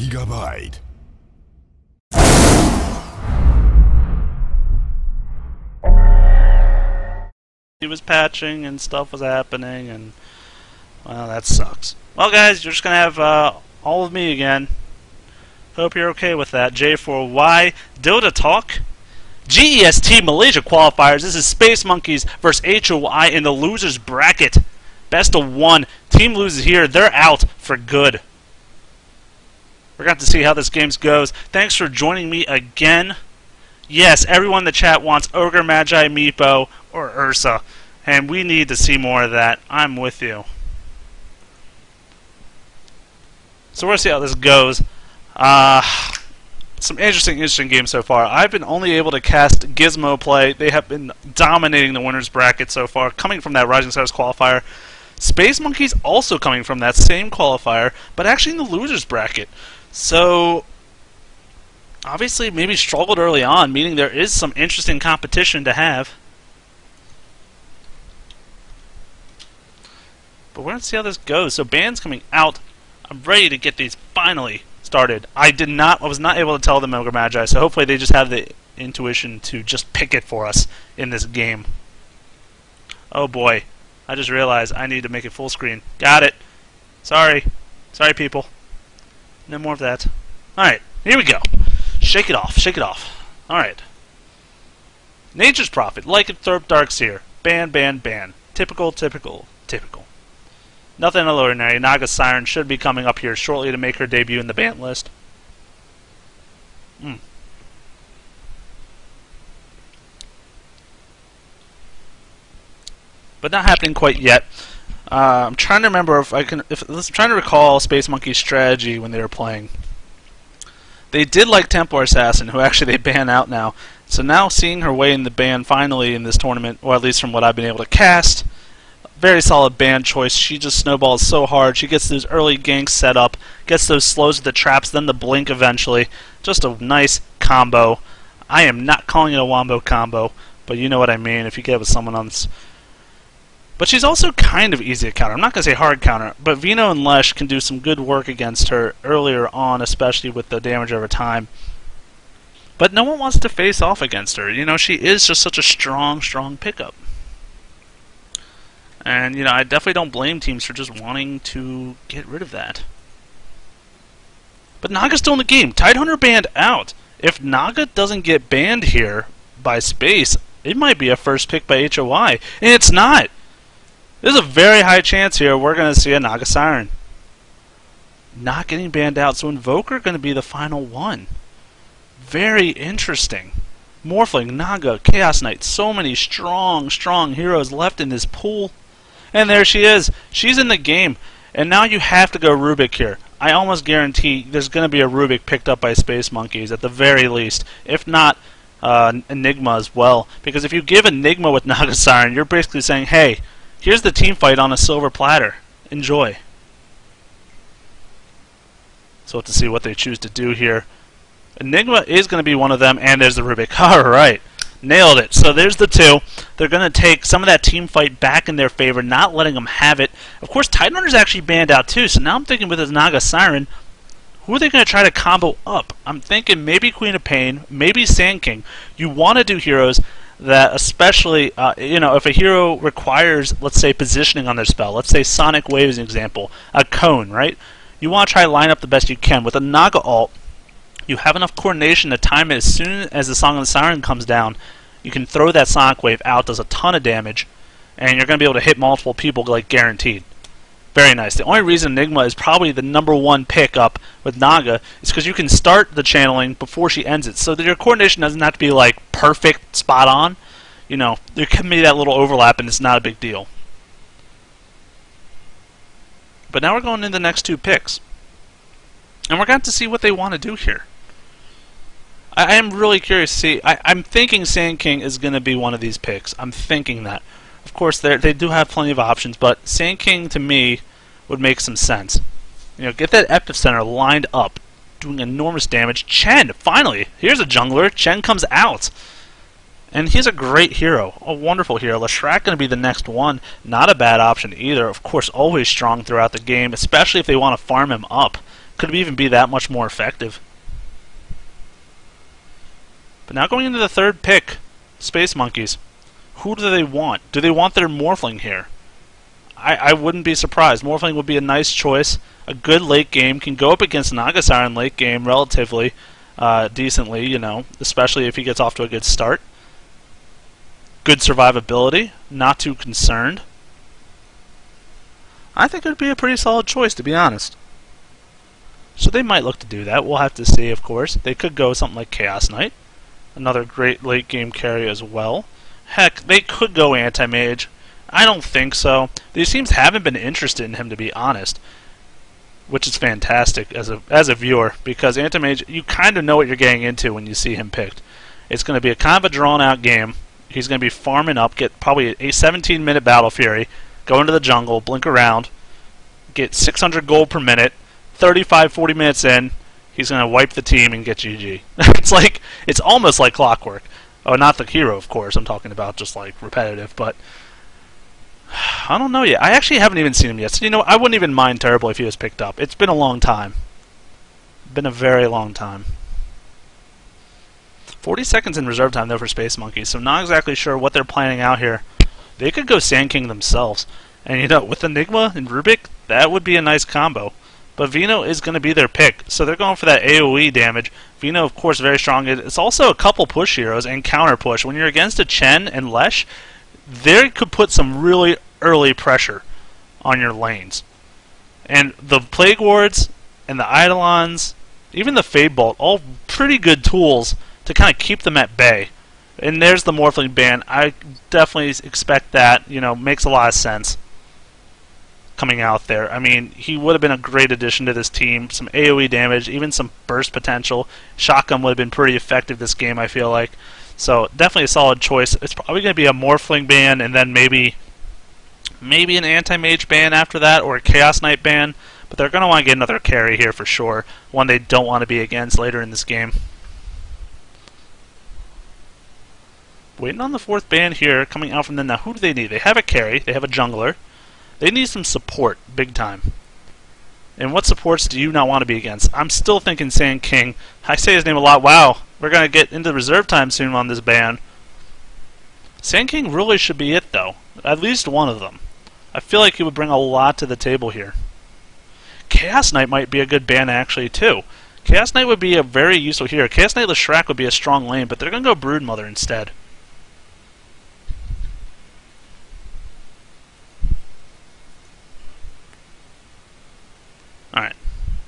Gigabyte. He was patching and stuff was happening, and well, that sucks. Well, guys, you're just gonna have all of me again. Hope you're okay with that. J4Y Dota talk. GEST Malaysia qualifiers. This is SpaceMonkeys versus HOI in the losers bracket. Best of one. Team loses here. They're out for good. We're going to see how this game goes. Thanks for joining me again. Yes, everyone in the chat wants Ogre, Magi, Meepo, or Ursa. And we need to see more of that. I'm with you. So we're going to see how this goes. Some interesting games so far. I've been only able to cast Gizmo play. They have been dominating the winners bracket so far, coming from that Rising Stars qualifier. SpaceMonkey's also coming from that same qualifier, but actually in the losers bracket. So obviously maybe struggled early on, meaning there is some interesting competition to have. But we're going to see how this goes. So bands coming out. I'm ready to get these finally started. I was not able to tell them Ogre Magi, so hopefully they just have the intuition to just pick it for us in this game. Oh boy. I just realized I need to make it full screen. Got it. Sorry. Sorry, people. No more of that. Alright, here we go. Shake it off. Shake it off. Alright. Nature's Prophet. Lycanthrope Darkseer. Ban. Typical. Nothing ordinary. Naga Siren should be coming up here shortly to make her debut in the ban list. But not happening quite yet. I'm trying to remember if I can. I'm trying to recall SpaceMonkey's strategy when they were playing. They did like Templar Assassin, who actually they ban out now. So now seeing her way in the ban finally in this tournament, or at least from what I've been able to cast, very solid ban choice. She just snowballs so hard. She gets those early ganks set up, gets those slows with the traps, then the blink eventually. Just a nice combo. I am not calling it a wombo combo, but you know what I mean if you get it with someone else. But she's also kind of easy to counter. I'm not going to say hard counter, but Vino and Lesh can do some good work against her earlier on, especially with the damage over time. But no one wants to face off against her. You know, she is just such a strong pickup. And, you know, I definitely don't blame teams for just wanting to get rid of that. But Naga's still in the game. Tidehunter banned out. If Naga doesn't get banned here by Space, it might be a first pick by HOI. And it's not. There's a very high chance here we're going to see a Naga Siren. Not getting banned out, so Invoker going to be the final one. Very interesting. Morphling, Naga, Chaos Knight, so many strong heroes left in this pool. And there she is. She's in the game. And now you have to go Rubik here. I almost guarantee there's going to be a Rubik picked up by SpaceMonkeys at the very least. If not, Enigma as well. Because if you give Enigma with Naga Siren, you're basically saying, hey, here's the team fight on a silver platter. Enjoy. So we'll have to see what they choose to do here. Enigma is going to be one of them, and there's the Rubik. Alright. Nailed it. So there's the two. They're going to take some of that team fight back in their favor, not letting them have it. Of course, Tidehunter's actually banned out too, so now I'm thinking with his Naga Siren, who are they going to try to combo up? I'm thinking maybe Queen of Pain, maybe Sand King. You want to do heroes that especially, you know, if a hero requires, let's say, positioning on their spell, let's say Sonic Wave is an example, a cone, right? You want to try to line up the best you can. With a Naga ult, you have enough coordination to time it as soon as the Song of the Siren comes down. You can throw that Sonic Wave out, does a ton of damage, and you're going to be able to hit multiple people, like, guaranteed. Very nice. The only reason Enigma is probably the #1 pickup with Naga is because you can start the channeling before she ends it, so that your coordination doesn't have to be like perfect, spot on. You know, there can be that little overlap, and it's not a big deal. But now we're going into the next two picks, and we're going to see what they want to do here. I am really curious to see. I'm thinking Sand King is going to be one of these picks. I'm thinking that. Of course, they do have plenty of options, but Sand King, to me, would make some sense. You know, get that Epicenter lined up, doing enormous damage. Chen, finally! Here's a jungler. Chen comes out. And he's a great hero, a wonderful hero. Leshrac going to be the next one. Not a bad option either. Of course, always strong throughout the game, especially if they want to farm him up. could even be that much more effective. But now going into the third pick, SpaceMonkeys. Who do they want? Do they want their Morphling here? I wouldn't be surprised. Morphling would be a nice choice. A good late game. Can go up against Naga Siren late game relatively decently, you know, especially if he gets off to a good start. Good survivability. Not too concerned. I think it would be a pretty solid choice, to be honest. So they might look to do that. We'll have to see, of course. They could go something like Chaos Knight. Another great late game carry as well. Heck, they could go Anti-Mage. I don't think so. These teams haven't been interested in him, to be honest, which is fantastic as a viewer, because Anti-Mage, you kind of know what you're getting into when you see him picked. It's going to be a kind of a drawn-out game. He's going to be farming up, get probably a 17-minute Battle Fury, go into the jungle, blink around, get 600 gold per minute, 35-40 minutes in, he's going to wipe the team and get GG. It's almost like clockwork. Oh, not the hero, of course. I'm talking about just like repetitive, but I don't know yet. I actually haven't even seen him yet. So, you know, I wouldn't even mind terribly if he was picked up. It's been a long time. Been a very long time. 40 seconds in reserve time, though, for SpaceMonkey, so not exactly sure what they're planning out here. They could go Sand King themselves. And, you know, with Enigma and Rubik, that would be a nice combo. But Vino is going to be their pick, so they're going for that AoE damage. Vino, of course, very strong. It's also a couple push heroes and counter push. When you're against a Chen and Lesh, they could put some really early pressure on your lanes. And the Plague Wards and the Eidolons, even the Fade Bolt, all pretty good tools to kind of keep them at bay. And there's the Morphling ban. I definitely expect that. You know, makes a lot of sense coming out there. I mean, he would have been a great addition to this team. Some AoE damage, even some burst potential. Shotgun would have been pretty effective this game, I feel like. So definitely a solid choice. It's probably going to be a Morphling ban, and then maybe an Anti-Mage ban after that, or a Chaos Knight ban. But they're going to want to get another carry here for sure. One they don't want to be against later in this game. Waiting on the fourth ban here, coming out from them. Now, who do they need? They have a carry. They have a jungler. They need some support, big time. And what supports do you not want to be against? I'm still thinking Sand King. I say his name a lot. Wow, we're going to get into reserve time soon on this ban. Sand King really should be it, though. At least one of them. I feel like he would bring a lot to the table here. Chaos Knight might be a good ban, actually, too. Chaos Knight would be a very useful hero. Chaos Knight Leshrac would be a strong lane, but they're going to go Broodmother instead. Alright,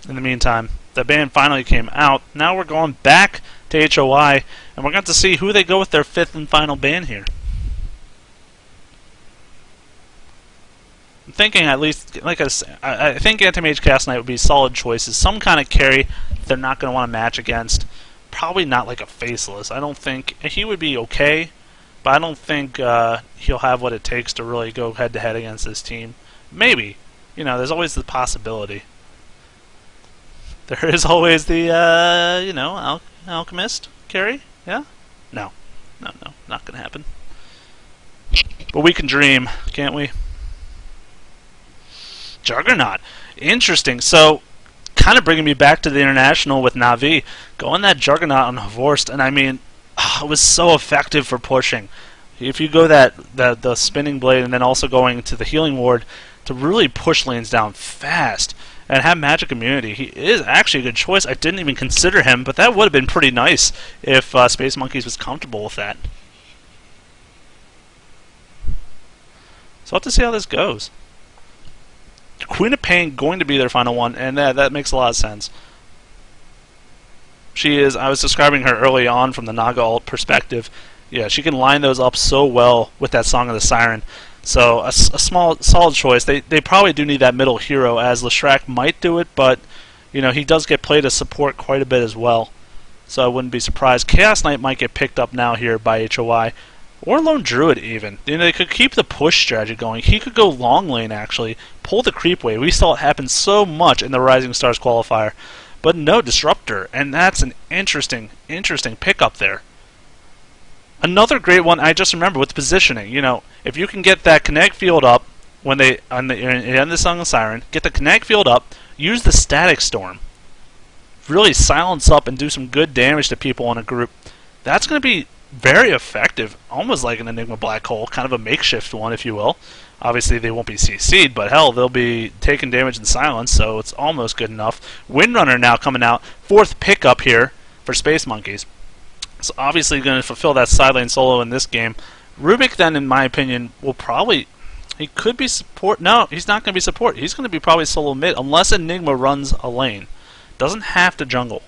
in the meantime, the ban finally came out. Now we're going back to HOI, and we're going to see who they go with their fifth and final ban here. I'm thinking at least, like I think Anti-Mage Chaos Knight would be solid choices. Some kind of carry they're not going to want to match against. Probably not like a Faceless. I don't think, he would be okay, but I don't think he'll have what it takes to really go head-to-head against this team. Maybe. You know, there's always the possibility. There is always the, you know, Alchemist carry? Yeah? No. No, not going to happen. But we can dream, can't we? Juggernaut. Interesting. So, kind of bringing me back to the International with Na'Vi. Going that Juggernaut on Havorst, and I mean, it was so effective for pushing. If you go the Spinning Blade and then also going to the Healing Ward to really push lanes down fast and have magic immunity, he is actually a good choice. I didn't even consider him, but that would have been pretty nice if SpaceMonkeys was comfortable with that. So I'll have to see how this goes. Queen of Pain going to be their final one, and that makes a lot of sense. She is, I was describing her early on from the Naga ult perspective. Yeah, she can line those up so well with that Song of the Siren. So a small, solid choice. They probably do need that middle hero, as Leshrac might do it, but you know, he does get played as support quite a bit as well. So I wouldn't be surprised. Chaos Knight might get picked up now here by HOI. Or Lone Druid, even. You know, they could keep the push strategy going. He could go long lane, actually. Pull the creep wave. We saw it happen so much in the Rising Stars qualifier. But no, Disruptor. And that's an interesting pickup there. Another great one, I just remember, with positioning. You know, if you can get that kinetic field up when they, in the Song of Siren, get the kinetic field up, use the Static Storm. really silence up and do some good damage to people in a group, that's going to be very effective, almost like an Enigma Black Hole, kind of a makeshift one, if you will. Obviously, they won't be CC'd, but hell, they'll be taking damage in silence, so it's almost good enough. Windrunner now coming out, 4th pickup here for SpaceMonkeys. So obviously going to fulfill that side lane solo in this game. Rubik then, in my opinion, will probably... He could be support... No, he's not going to be support. He's going to be probably solo mid, unless Enigma runs a lane. Doesn't have to jungle.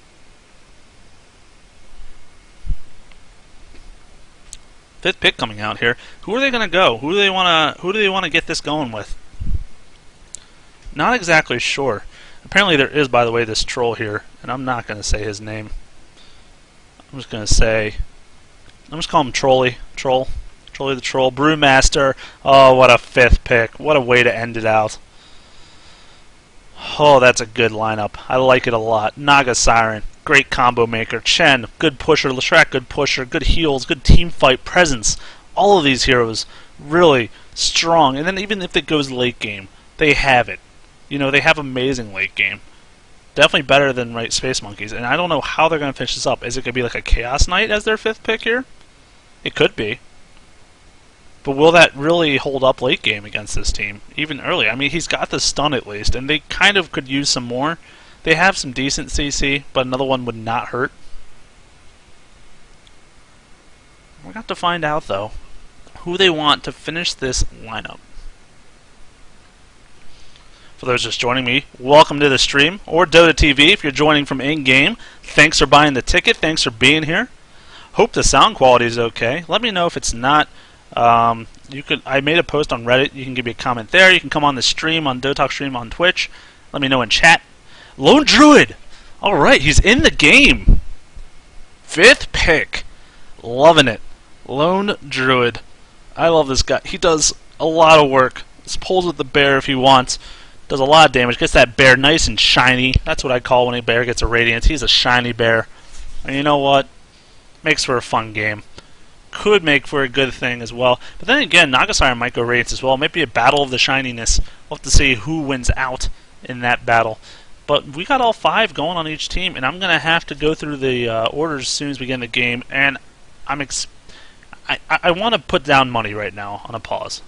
Fifth pick coming out here. Who are they going to go? Who do they want to get this going with? Not exactly sure. Apparently there is, by the way, this troll here, and I'm not going to say his name. I'm just going to call him Trolly the Troll. Brewmaster. Oh, what a 5th pick. What a way to end it out. Oh, that's a good lineup. I like it a lot. Naga Siren, great combo maker. Chen, good pusher. Leshrac, good pusher. Good heals, good team fight presence. All of these heroes really strong. And then even if it goes late game, they have it. You know, they have amazing late game. Definitely better than SpaceMonkeys. And I don't know how they're going to finish this up. Is it going to be like a Chaos Knight as their 5th pick here? It could be. But will that really hold up late game against this team? Even early. I mean, he's got the stun at least, and they kind of could use some more. They have some decent CC, but another one would not hurt. We're going to have to find out, though, who they want to finish this lineup. For those just joining me, welcome to the stream, or Dota TV if you're joining from in-game. Thanks for buying the ticket. Thanks for being here. Hope the sound quality is okay. Let me know if it's not. I made a post on Reddit. You can give me a comment there. You can come on the stream, on Dota stream on Twitch. Let me know in chat. Lone Druid! Alright, he's in the game. 5th pick. Loving it. Lone Druid. I love this guy. He does a lot of work. Just pulls with the bear if he wants. Does a lot of damage. Gets that bear nice and shiny. That's what I call when a bear gets a radiance. He's a shiny bear. And you know what? Makes for a fun game. Could make for a good thing as well. But then again, Nagasire might go radiance as well. It might be a battle of the shininess. We'll have to see who wins out in that battle. But we got all 5 going on each team, and I'm going to have to go through the orders as soon as we get in the game. And I want to put down money right now on a pause.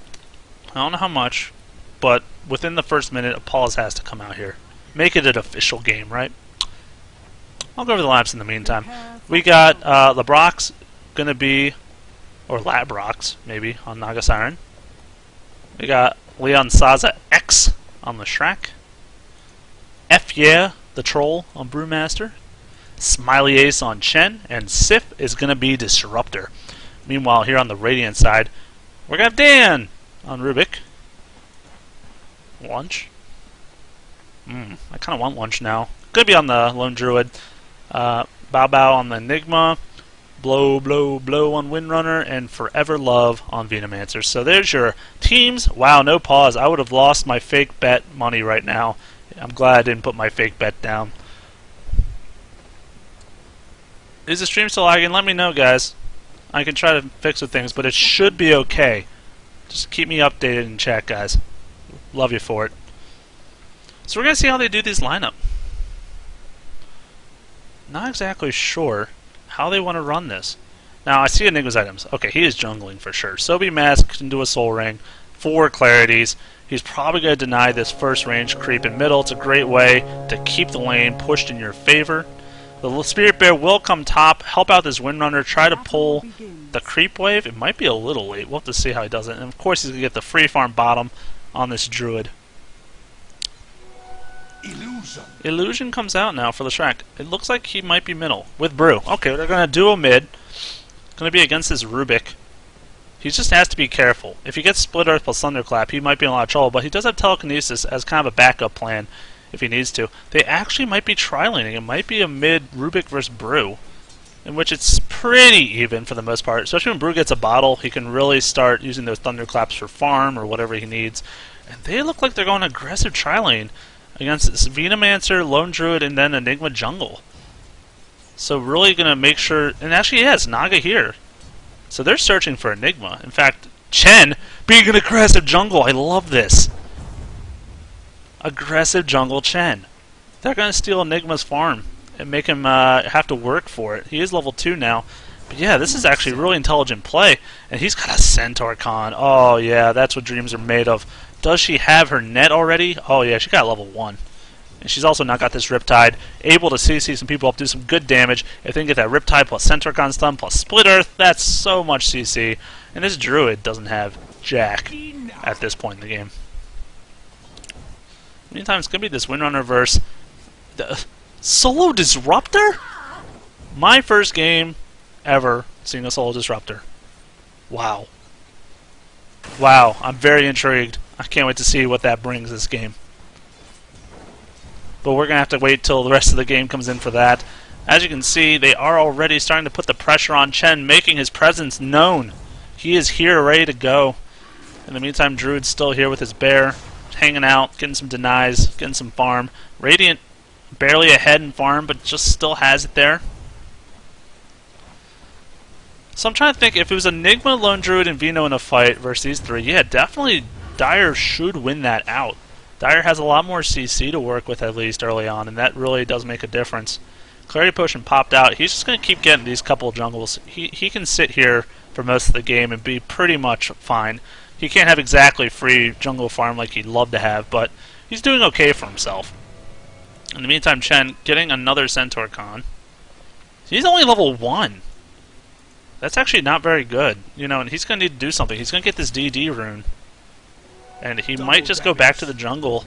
I don't know how much, but within the first minute, a pause has to come out here. Make it an official game, right? I'll go over the laps in the meantime. We got Labrox going to be... or Labrox, maybe, on Naga Siren. We got Leon Saza X on Leshrac. F Yeah, the Troll on Brewmaster. Smiley Ace on Chen. And Sif is going to be Disruptor. Meanwhile, here on the Radiant side, we got Dan on Rubik. Lunch. I kind of want lunch now. Could be on the Lone Druid. Bao Bao on the Enigma. Blow, Blow, Blow on Windrunner, and Forever Love on Venomancer. So there's your teams. Wow, no pause. I would have lost my fake bet money right now. I'm glad I didn't put my fake bet down. Is the stream still lagging? Let me know, guys. I can try to fix the things, but it should be okay. Just keep me updated in chat, guys. Love you for it. So we're going to see how they do this lineup. Not exactly sure how they want to run this. Now, I see Enigma's items. Okay, he is jungling for sure. Sobi Mask can do a Soul Ring. 4 Clarities. He's probably going to deny this first range creep in middle. It's a great way to keep the lane pushed in your favor. The Spirit Bear will come top, help out this Windrunner, try to pull the creep wave. It might be a little late. We'll have to see how he does it. And of course, he's going to get the free farm bottom on this Druid. Illusion comes out now for Leshrac. It looks like he might be middle with Brew. Okay, they're going to do a mid. Going to be against this Rubik. He just has to be careful. If he gets Split Earth plus Thunderclap, he might be in a lot of trouble, but he does have Telekinesis as kind of a backup plan if he needs to. They actually might be tri-laning. It might be a mid Rubik versus Brew, in which it's pretty even for the most part. Especially when Brew gets a bottle, he can really start using those Thunderclaps for farm or whatever he needs. And they look like they're going aggressive tri-lane against this Venomancer, Lone Druid, and then Enigma Jungle. So really going to make sure... And actually, yes, Naga here. So they're searching for Enigma. In fact, Chen being an aggressive jungle. I love this. Aggressive jungle Chen. They're going to steal Enigma's farm. and make him have to work for it. He is level 2 now. But yeah, this is actually really intelligent play. And he's got a Centaur Con. Oh yeah, that's what dreams are made of. Does she have her net already? Oh yeah, she got level 1. And she's also not got this Riptide. Able to CC some people up, do some good damage. If they can get that Riptide plus Centaur Con stun plus Split Earth, that's so much CC. And this Druid doesn't have jack at this point in the game. Meantime, it's going to be this Windrunner verse. The Solo Disruptor? My first game ever seeing a Solo Disruptor. Wow. Wow, I'm very intrigued. I can't wait to see what that brings this game. But we're going to have to wait till the rest of the game comes in for that. As you can see, they are already starting to put the pressure on Chen, making his presence known. He is here, ready to go. In the meantime, Druid's still here with his bear, hanging out, getting some denies, getting some farm. Radiant barely ahead in farm, but just still has it there. So I'm trying to think, if it was Enigma, Lone Druid, and Vino in a fight versus these three, yeah, definitely Dire should win that out. Dire has a lot more CC to work with, at least early on, and that really does make a difference. Clarity Potion popped out. He's just going to keep getting these couple of jungles. He can sit here for most of the game and be pretty much fine. He can't have exactly free jungle farm like he'd love to have, but he's doing okay for himself. In the meantime, Chen getting another Centaur Con. He's only level 1. That's actually not very good, you know, and he's going to need to do something. He's going to get this DD rune, and he might just go back to the jungle,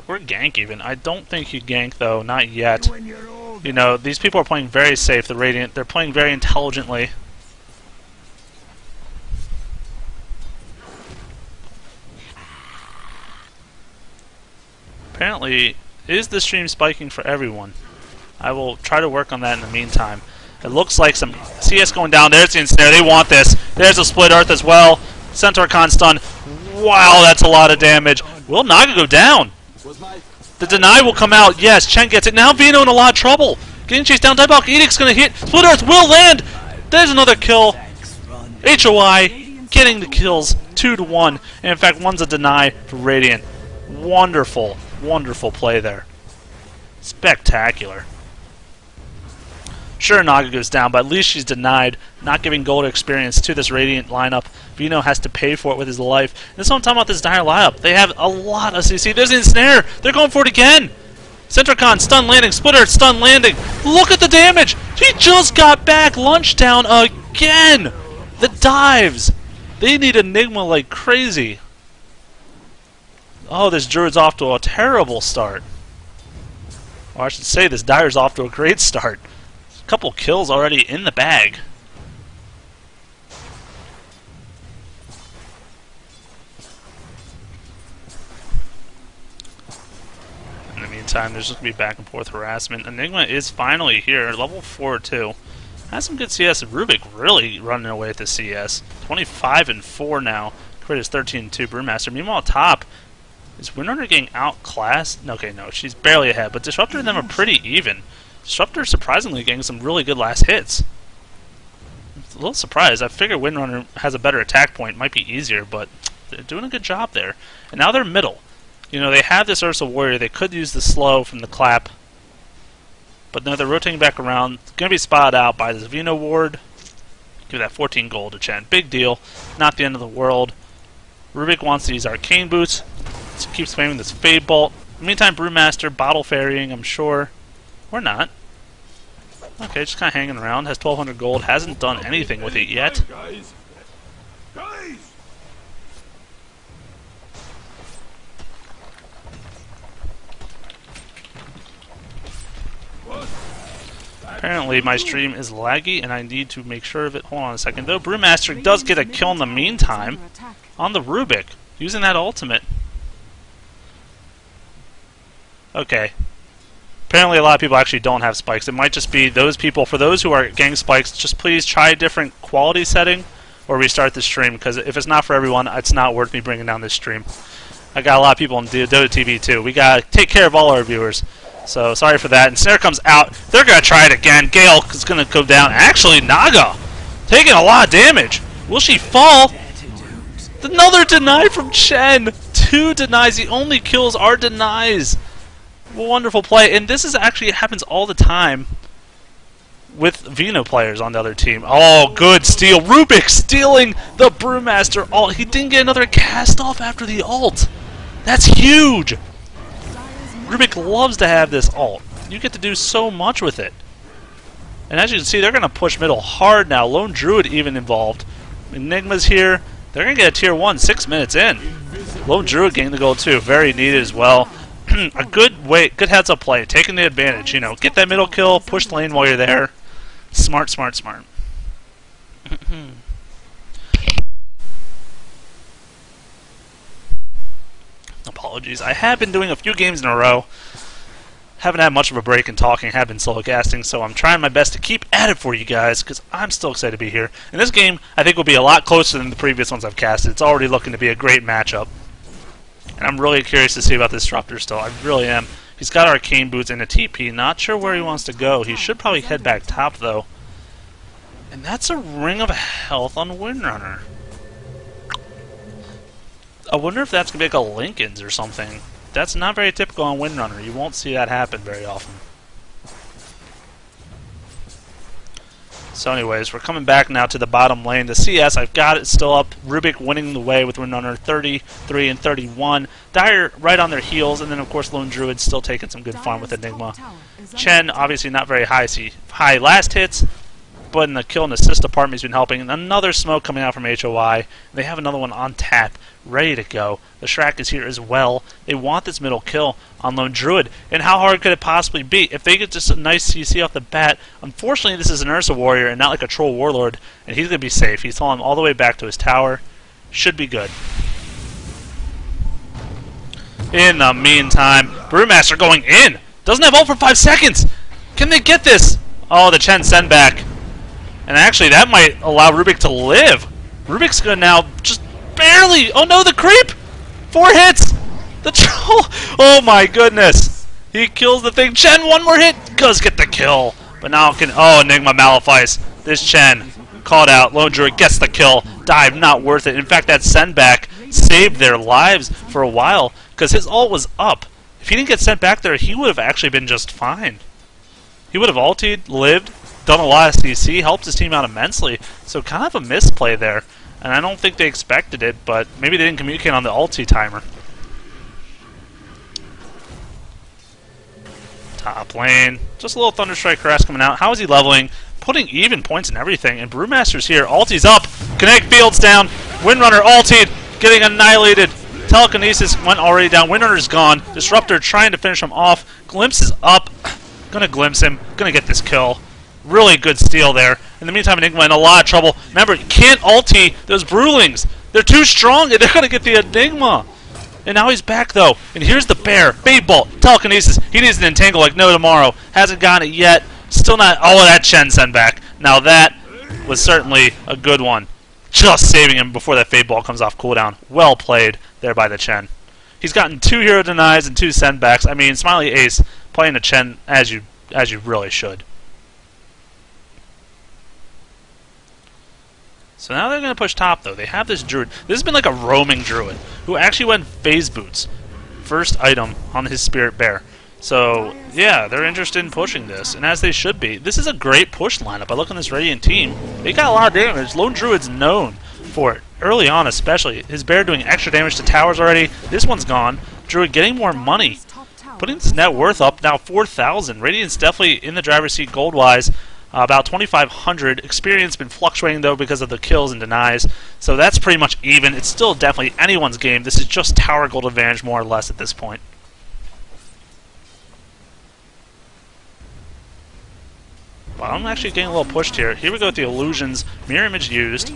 or gank even. I don't think he'd gank, though, not yet. You know, these people are playing very safe, the Radiant. They're playing very intelligently. Apparently, is the stream spiking for everyone? I will try to work on that in the meantime. It looks like some CS going down. There's the ensnare. They want this. There's a Split Earth as well. Centaur Con stun. Wow, that's a lot of damage. Will Naga go down? The deny will come out. Yes, Chen gets it. Now Vino in a lot of trouble. Getting chased down. Diabolic Edict's going to hit. Split Earth will land. There's another kill. HOI getting the kills 2-1. And in fact, one's a deny for Radiant. Wonderful, wonderful play there. Spectacular. Sure, Naga goes down, but at least she's denied, not giving gold experience to this Radiant lineup. Vino has to pay for it with his life. And that's what I'm talking about, this Dire lineup. They have a lot of CC. There's the ensnare. They're going for it again. Centaur Con, stun landing. Split Earth, stun landing. Look at the damage. He just got back. Lunchtown again. The dives. They need Enigma like crazy. Oh, this Druid's off to a terrible start. Or I should say this Dire's off to a great start. Couple kills already in the bag. In the meantime, there's just going to be back and forth harassment. Enigma is finally here, level 4 too. Has some good CS. Rubik really running away with the CS. 25-4 now. Crit is 13-2. Brewmaster. Meanwhile, top is Windrunner getting outclassed. Okay, no, she's barely ahead, but Disruptor and them are pretty even. Disruptor surprisingly getting some really good last hits. I'm a little surprised. I figured Windrunner has a better attack point. Might be easier, but they're doing a good job there. And now they're middle. You know, they have this Ursa Warrior. They could use the slow from the clap. But now they're rotating back around. Going to be spotted out by this Vino ward. Give that 14 gold to Chen. Big deal. Not the end of the world. Rubik wants these arcane boots. So keeps spamming this Fade Bolt. In the meantime, Brewmaster bottle ferrying, I'm sure. Or not. Okay, just kind of hanging around. Has 1,200 gold. Hasn't done anything with it yet. Apparently my stream is laggy and I need to make sure of it. Hold on a second though. Brewmaster does get a kill in the meantime on the Rubik using that ultimate. Okay. Apparently a lot of people actually don't have spikes. It might just be those people. For those who are getting spikes, just please try a different quality setting or restart the stream, because if it's not for everyone, it's not worth me bringing down this stream. I got a lot of people on Dota TV too. We gotta take care of all our viewers. So sorry for that. And Snare comes out. They're gonna try it again. Gale is gonna go down. Actually, Naga taking a lot of damage. Will she fall? Another deny from Chen. 2 denies. The only kills are denies. Wonderful play, and this is actually happens all the time with Vino players on the other team. Oh, good steal. Rubik stealing the Brewmaster ult. He didn't get another cast off after the ult. That's huge. Rubik loves to have this ult. You get to do so much with it. And as you can see, they're going to push middle hard now. Lone Druid even involved. Enigma's here. They're going to get a tier 1 6 minutes in. Lone Druid getting the goal too. Very needed as well. A good heads up play. Taking the advantage. You know, get that middle kill. Push lane while you're there. Smart, smart, smart. Apologies. I have been doing a few games in a row. Haven't had much of a break in talking. Have been solo casting, so I'm trying my best to keep at it for you guys because I'm still excited to be here. And this game, I think, will be a lot closer than the previous ones I've casted. It's already looking to be a great matchup. And I'm really curious to see about this Disruptor still. I really am. He's got Arcane Boots and a TP. Not sure where he wants to go. He should probably head back top, though. And that's a Ring of Health on Windrunner. I wonder if that's going to be like a Lincoln's or something. That's not very typical on Windrunner. You won't see that happen very often. So anyways, we're coming back now to the bottom lane. The CS, I've got it still up. Rubik winning the way with Windrunner 33 and 31. Dire right on their heels, and then of course Lone Druid still taking some good fun with Enigma. Chen, obviously not very high last hits, but in the kill and assist department he's been helping. And another smoke coming out from HOI. They have another one on tap, ready to go. The Shrek is here as well. They want this middle kill on Lone Druid. And how hard could it possibly be? If they get just a nice CC off the bat, unfortunately this is an Ursa Warrior and not like a Troll Warlord, and he's going to be safe. He's falling all the way back to his tower. Should be good. In the meantime, Brewmaster going in. Doesn't have ult for 5 seconds. Can they get this? Oh, the Chen send back. And actually, that might allow Rubik to live. Rubik's going to now just barely... Oh no, the creep! 4 hits! The troll! Oh my goodness! He kills the thing. Chen, 1 more hit! Does get the kill. But now can... Oh, Enigma Malefice. This Chen called out. Lone Druid gets the kill. Dive, not worth it. In fact, that send back saved their lives for a while because his ult was up. If he didn't get sent back there, he would have actually been just fine. He would have ultied, lived, done a lot of CC, helped his team out immensely. So kind of a misplay there. And I don't think they expected it, but maybe they didn't communicate on the ulti timer. Top lane. Just a little Thunderstrike Caress coming out. How is he leveling? Putting even points and everything. And Brewmaster's here. Ulti's up. Kinetic Field's down. Windrunner ultied. Getting annihilated. Telekinesis went already down. Windrunner's gone. Disruptor trying to finish him off. Glimpse is up. Gonna glimpse him. Gonna get this kill. Really good steal there. In the meantime, Enigma in a lot of trouble. Remember, you can't ulti those Brewlings. They're too strong, and they're going to get the Enigma. And now he's back, though. And here's the bear. Fade Bolt. Telekinesis. He needs an entangle like no tomorrow. Hasn't gotten it yet. Still not... Oh, that Chen send back. Now that was certainly a good one. Just saving him before that Fade Bolt comes off cooldown. Well played there by the Chen. He's gotten 2 hero denies and 2 send backs. I mean, Smiley Ace playing the Chen as you really should. So now they're going to push top, though. They have this Druid. This has been like a roaming Druid who actually went Phase Boots. First item on his Spirit Bear. So, yeah, they're interested in pushing this, and as they should be. This is a great push lineup. I look on this Radiant team. They got a lot of damage. Lone Druid's known for it, early on especially. His Bear doing extra damage to towers already. This one's gone. Druid getting more money. Putting his net worth up now 4,000. Radiant's definitely in the driver's seat gold-wise. About 2,500. Experience been fluctuating, though, because of the kills and denies. So that's pretty much even. It's still definitely anyone's game. This is just tower gold advantage, more or less, at this point. Well, I'm actually getting a little pushed here. Here we go with the illusions. Mirror image used.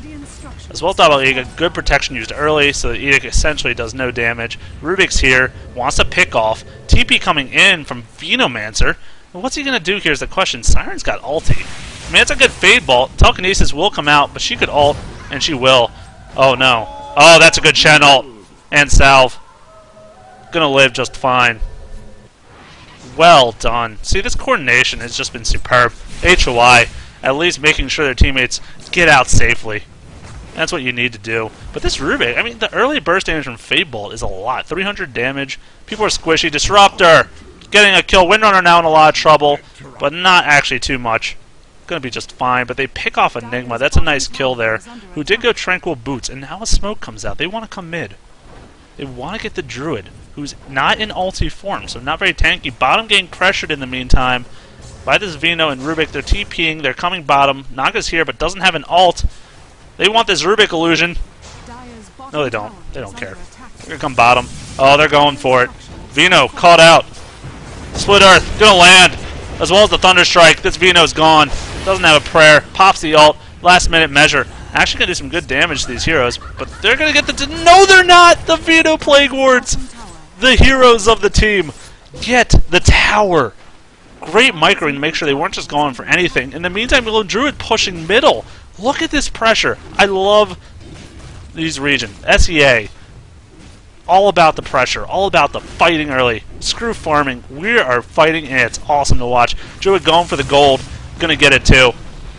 As well as Double Edict. Good protection used early, so the Edict essentially does no damage. Rubik's here. Wants to pick off. TP coming in from Venomancer. What's he going to do here is the question. Siren's got ulti. I mean, it's a good Fade Bolt. Telekinesis will come out, but she could ult, and she will. Oh, no. Oh, that's a good Chen ult. And Salve. Gonna live just fine. Well done. See, this coordination has just been superb. HOI, at least making sure their teammates get out safely. That's what you need to do. But this Rubik, I mean, the early burst damage from Fade Bolt is a lot. 300 damage. People are squishy. Disruptor! getting a kill. Windrunner now in a lot of trouble, but not actually too much. Going to be just fine, but they pick off Enigma. That's a nice kill there, who did go Tranquil Boots, and now a smoke comes out. They want to come mid. They want to get the Druid, who's not in ulti form, so not very tanky. Bottom getting pressured in the meantime by this Vino and Rubik. They're TPing. They're coming bottom. Naga's here, but doesn't have an ult. They want this Rubik illusion. No, they don't. They don't care. They're going to come bottom. Oh, they're going for it. Vino caught out. Split Earth. Going to land, as well as the Thunder Strike. This Vino's gone. Doesn't have a prayer. Pops the ult. Last minute measure. Actually going to do some good damage to these heroes, but they're going to get the... No, they're not! The Vino Plague Wards! The heroes of the team get the tower. Great microing to make sure they weren't just going for anything. In the meantime, Lone Druid pushing middle. Look at this pressure. I love these regions. SEA. All about the pressure. All about the fighting early. Screw farming. We are fighting, and it's awesome to watch. Druid going for the gold. Gonna get it too.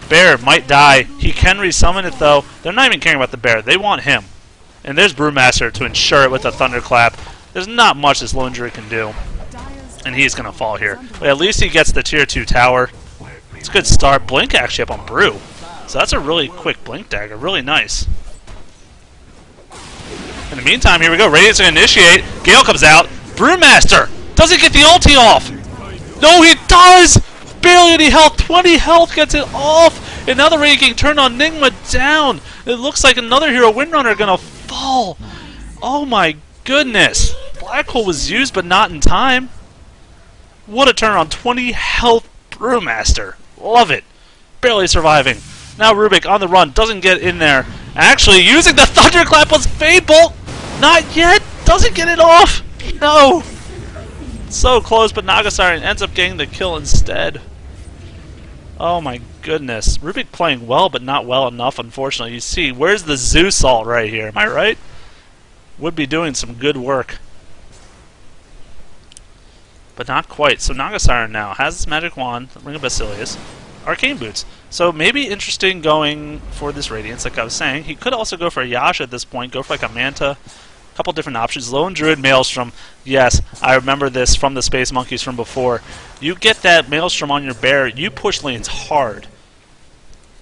Bear might die. He can resummon it though. They're not even caring about the bear. They want him. And there's Brewmaster to ensure it with a Thunderclap. There's not much this Lone Druid can do. And he's gonna fall here. But at least he gets the tier 2 tower. It's a good start. Blink actually up on Brew. So that's a really quick Blink Dagger. Really nice. In the meantime, here we go. Radiant's gonna initiate. Gale comes out. Brewmaster doesn't get the ulti off. No, he does! Barely any health. 20 health gets it off. And now the Radiant getting turned on. Enigma down. It looks like another hero, Windrunner, gonna fall. Oh my goodness. Black Hole was used, but not in time. What a turn on. 20 health Brewmaster. Love it. Barely surviving. Now Rubik on the run. Doesn't get in there. Actually using the Thunderclap was Fable. Not yet. Doesn't get it off. No. So close, but Nagasiren ends up getting the kill instead. Oh my goodness. Rubik playing well, but not well enough, unfortunately. You see, where's the Zeus ult right here? Am I right? Would be doing some good work. But not quite. So Nagasiren now has this magic wand, Ring of Basilius, Arcane Boots. So maybe interesting going for this Radiance, like I was saying. He could also go for a Yasha at this point, go for like a Manta. A couple different options. Lone Druid Maelstrom. Yes, I remember this from the SpaceMonkeys from before. You get that Maelstrom on your bear, you push lanes hard.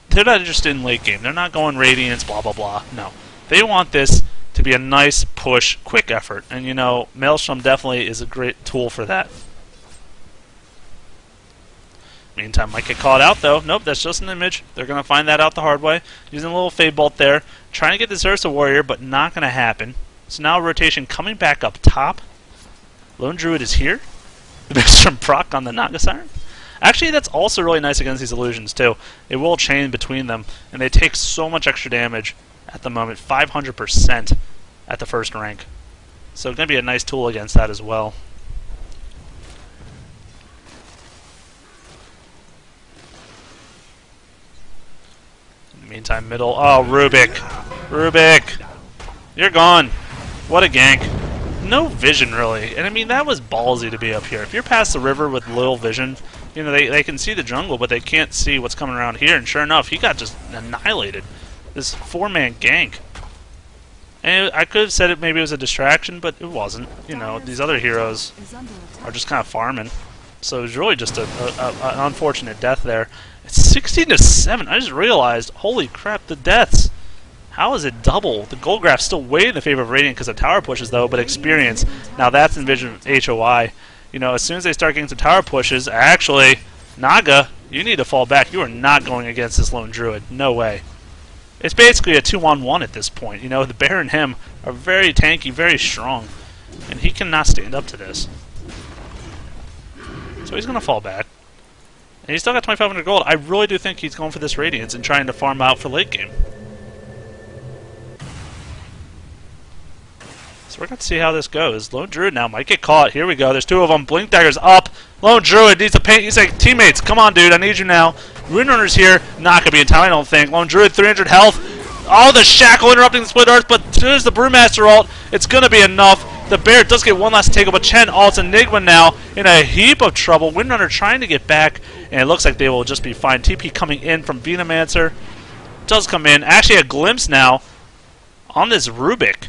They're not interested in late game. They're not going Radiance, blah, blah, blah. No. They want this to be a nice push, quick effort. And, you know, Maelstrom definitely is a great tool for that. Meantime, might get caught out, though. Nope, that's just an image. They're going to find that out the hard way. Using a little Fade Bolt there. Trying to get this Ursa Warrior, but not going to happen. So now rotation coming back up top. Lone Druid is here. The Maelstrom proc on the Nagasiren. Actually, that's also really nice against these illusions, too. It will chain between them, and they take so much extra damage at the moment. 500% at the first rank. So it's going to be a nice tool against that as well. In the meantime, middle. Oh, Rubik. Rubik. You're gone. What a gank. No vision, really. And I mean, that was ballsy to be up here. If you're past the river with little vision, you know, they can see the jungle, but they can't see what's coming around here. And sure enough, he got just annihilated. This 4-man gank. And I could have said it maybe it was a distraction, but it wasn't. You know, these other heroes are just kind of farming. So it was really just an unfortunate death there. It's 16-7. I just realized, holy crap, the deaths. How is it double? The gold graph's still way in the favor of Radiant because of tower pushes, though, but experience. Now that's Envision HOI. You know, as soon as they start getting some tower pushes, actually, Naga, you need to fall back. You are not going against this Lone Druid. No way. It's basically a 2-on-1 at this point. You know, the Bear and him are very tanky, very strong, and he cannot stand up to this. So he's going to fall back. And he's still got 2,500 gold. I really do think he's going for this Radiance and trying to farm out for late game. So we're going to see how this goes. Lone Druid now might get caught. Here we go. There's two of them. Blink Dagger's up. Lone Druid needs to paint. He's like, teammates, come on, dude. I need you now. Windrunner's here. Not going to be in time, I don't think. Lone Druid, 300 health. Oh, the Shackle interrupting the Split Earth, but there's the Brewmaster ult. It's going to be enough. The Bear does get one last take, but Chen ults Enigma now in a heap of trouble. Windrunner trying to get back, and it looks like they will just be fine. TP coming in from Venomancer. Does come in. Actually, a glimpse now on this Rubik.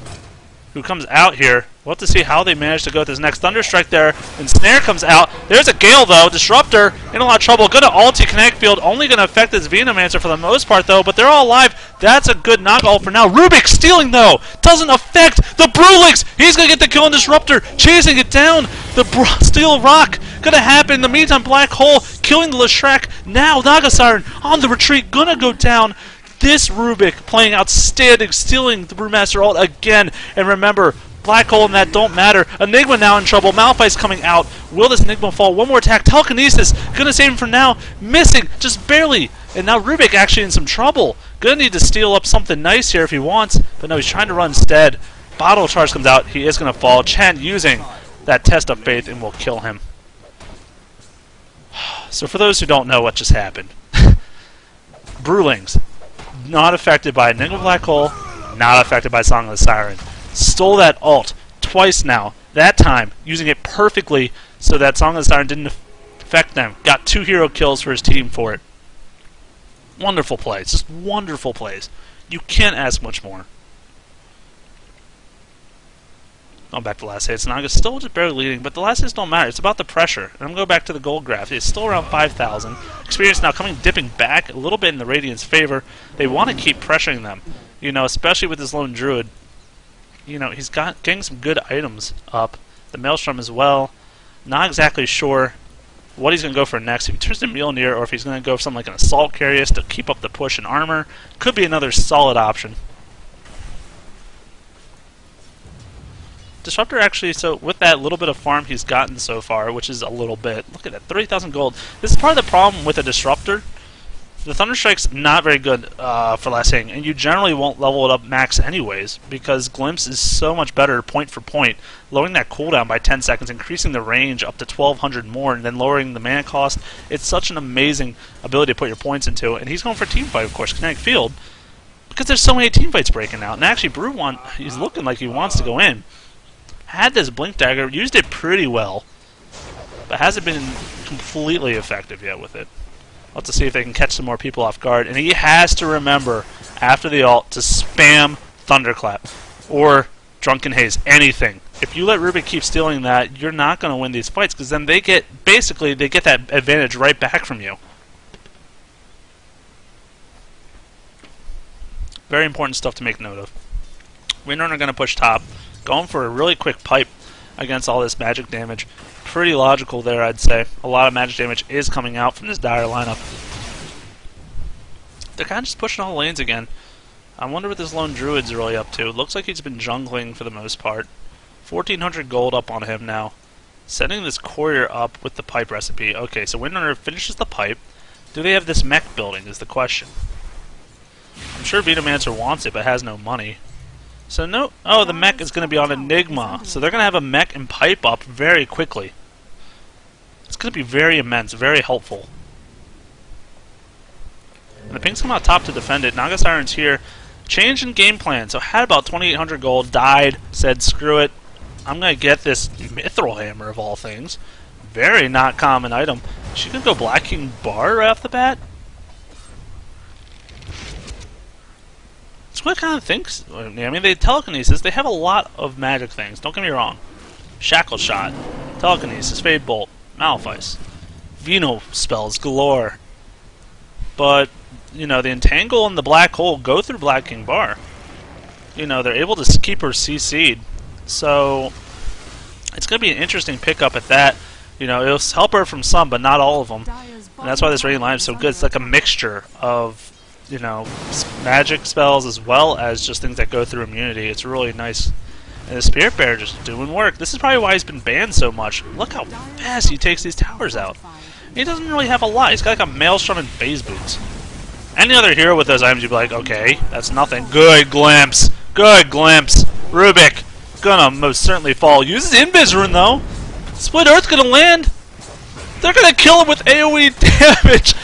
who comes out here. We'll have to see how they manage to go with this next Thunderstrike there. And Snare comes out. There's a Gale, though. Disruptor in a lot of trouble. Good at ulti Kinetic Field. Only going to affect this Venomancer for the most part, though. But they're all alive. That's a good knockout for now. Rubik stealing, though. Doesn't affect the Brulix. He's going to get the kill on Disruptor. Chasing it down. The Steel Rock. Going to happen. In the meantime, Black Hole killing the Leshrac. Now Naga Siren on the retreat. Going to go down. This Rubik playing outstanding, stealing the Brewmaster ult again. And remember, Black Hole and that don't matter. Enigma now in trouble. Malphite's coming out. Will this Enigma fall? One more attack. Telekinesis. Gonna save him for now. Missing. Just barely. And now Rubik actually in some trouble. Gonna need to steal up something nice here if he wants. But no, he's trying to run instead. Bottle Charge comes out. He is gonna fall. Chen using that Test of Faith and will kill him. So for those who don't know what just happened. Brewlings. Not affected by Enigma Black Hole, not affected by Song of the Siren. Stole that ult twice now. That time, using it perfectly so that Song of the Siren didn't affect them. Got 2 hero kills for his team for it. Wonderful plays. Just wonderful plays. You can't ask much more. Going back to last hits. Naga's still just barely leading, but the last hits don't matter. It's about the pressure. And I'm going to go back to the gold graph. It's still around 5,000. Experience now dipping back a little bit in the Radiant's favor. They want to keep pressuring them, you know, especially with this lone Druid. You know, he's getting some good items up. The Maelstrom as well. Not exactly sure what he's going to go for next. If he turns to Mjolnir or if he's going to go for something like an Assault Carius to keep up the push in armor. Could be another solid option. Disruptor actually, so with that little bit of farm he's gotten so far, which is a little bit, look at that, 30,000 gold. This is part of the problem with a Disruptor. The Thunderstrike's not very good for last hitting, and you generally won't level it up max anyways, because Glimpse is so much better point for point, lowering that cooldown by 10 seconds, increasing the range up to 1,200 more, and then lowering the mana cost. It's such an amazing ability to put your points into, and he's going for Teamfight, of course, Kinetic Field, because there's so many teamfights breaking out, and actually he's looking like he wants to go in. Had this Blink Dagger, used it pretty well, but hasn't been completely effective yet with it. We'll have to see if they can catch some more people off guard. And he has to remember, after the ult, to spam Thunderclap or Drunken Haze, anything. If you let Rubik keep stealing that, you're not going to win these fights, because then they get that advantage right back from you. Very important stuff to make note of. Windrunner going to push top. Going for a really quick pipe against all this magic damage. Pretty logical there, I'd say. A lot of magic damage is coming out from this dire lineup. They're kind of just pushing all the lanes again. I wonder what this lone Druid's really up to. Looks like he's been jungling for the most part. 1,400 gold up on him now. Setting this courier up with the pipe recipe. Okay, so Windrunner finishes the pipe. Do they have this mech building is the question. I'm sure Venomancer wants it, but has no money. So no, oh, the mech is going to be on Enigma. So they're going to have a mech and pipe up very quickly. It's going to be very immense, very helpful. And the pings come out top to defend it. Naga Siren's here. Change in game plan. So had about 2,800 gold, died, said screw it. I'm going to get this Mithril Hammer of all things. Very not common item. She could go Black King Bar right off the bat. What kind of things? I mean, they telekinesis. They have a lot of magic things. Don't get me wrong. Shackle Shot, telekinesis, Fade Bolt, Malefice, Veno spells galore. But you know, the Entangle and the Black Hole go through Black King Bar. You know, they're able to keep her CC'd. So it's going to be an interesting pickup at that. You know, it'll help her from some, but not all of them. And that's why this Radiant line is so good. It's like a mixture of, you know, magic spells as well as just things that go through immunity. It's really nice. And the Spirit Bearer just doing work. This is probably why he's been banned so much. Look how fast he takes these towers out. He doesn't really have a lot. He's got like a Maelstrom and Phase Boots. Any other hero with those items, you'd be like, okay, that's nothing. Good glimpse. Good glimpse. Rubik gonna most certainly fall. Uses Invis Rune though. Split Earth gonna land. They're gonna kill him with AoE damage.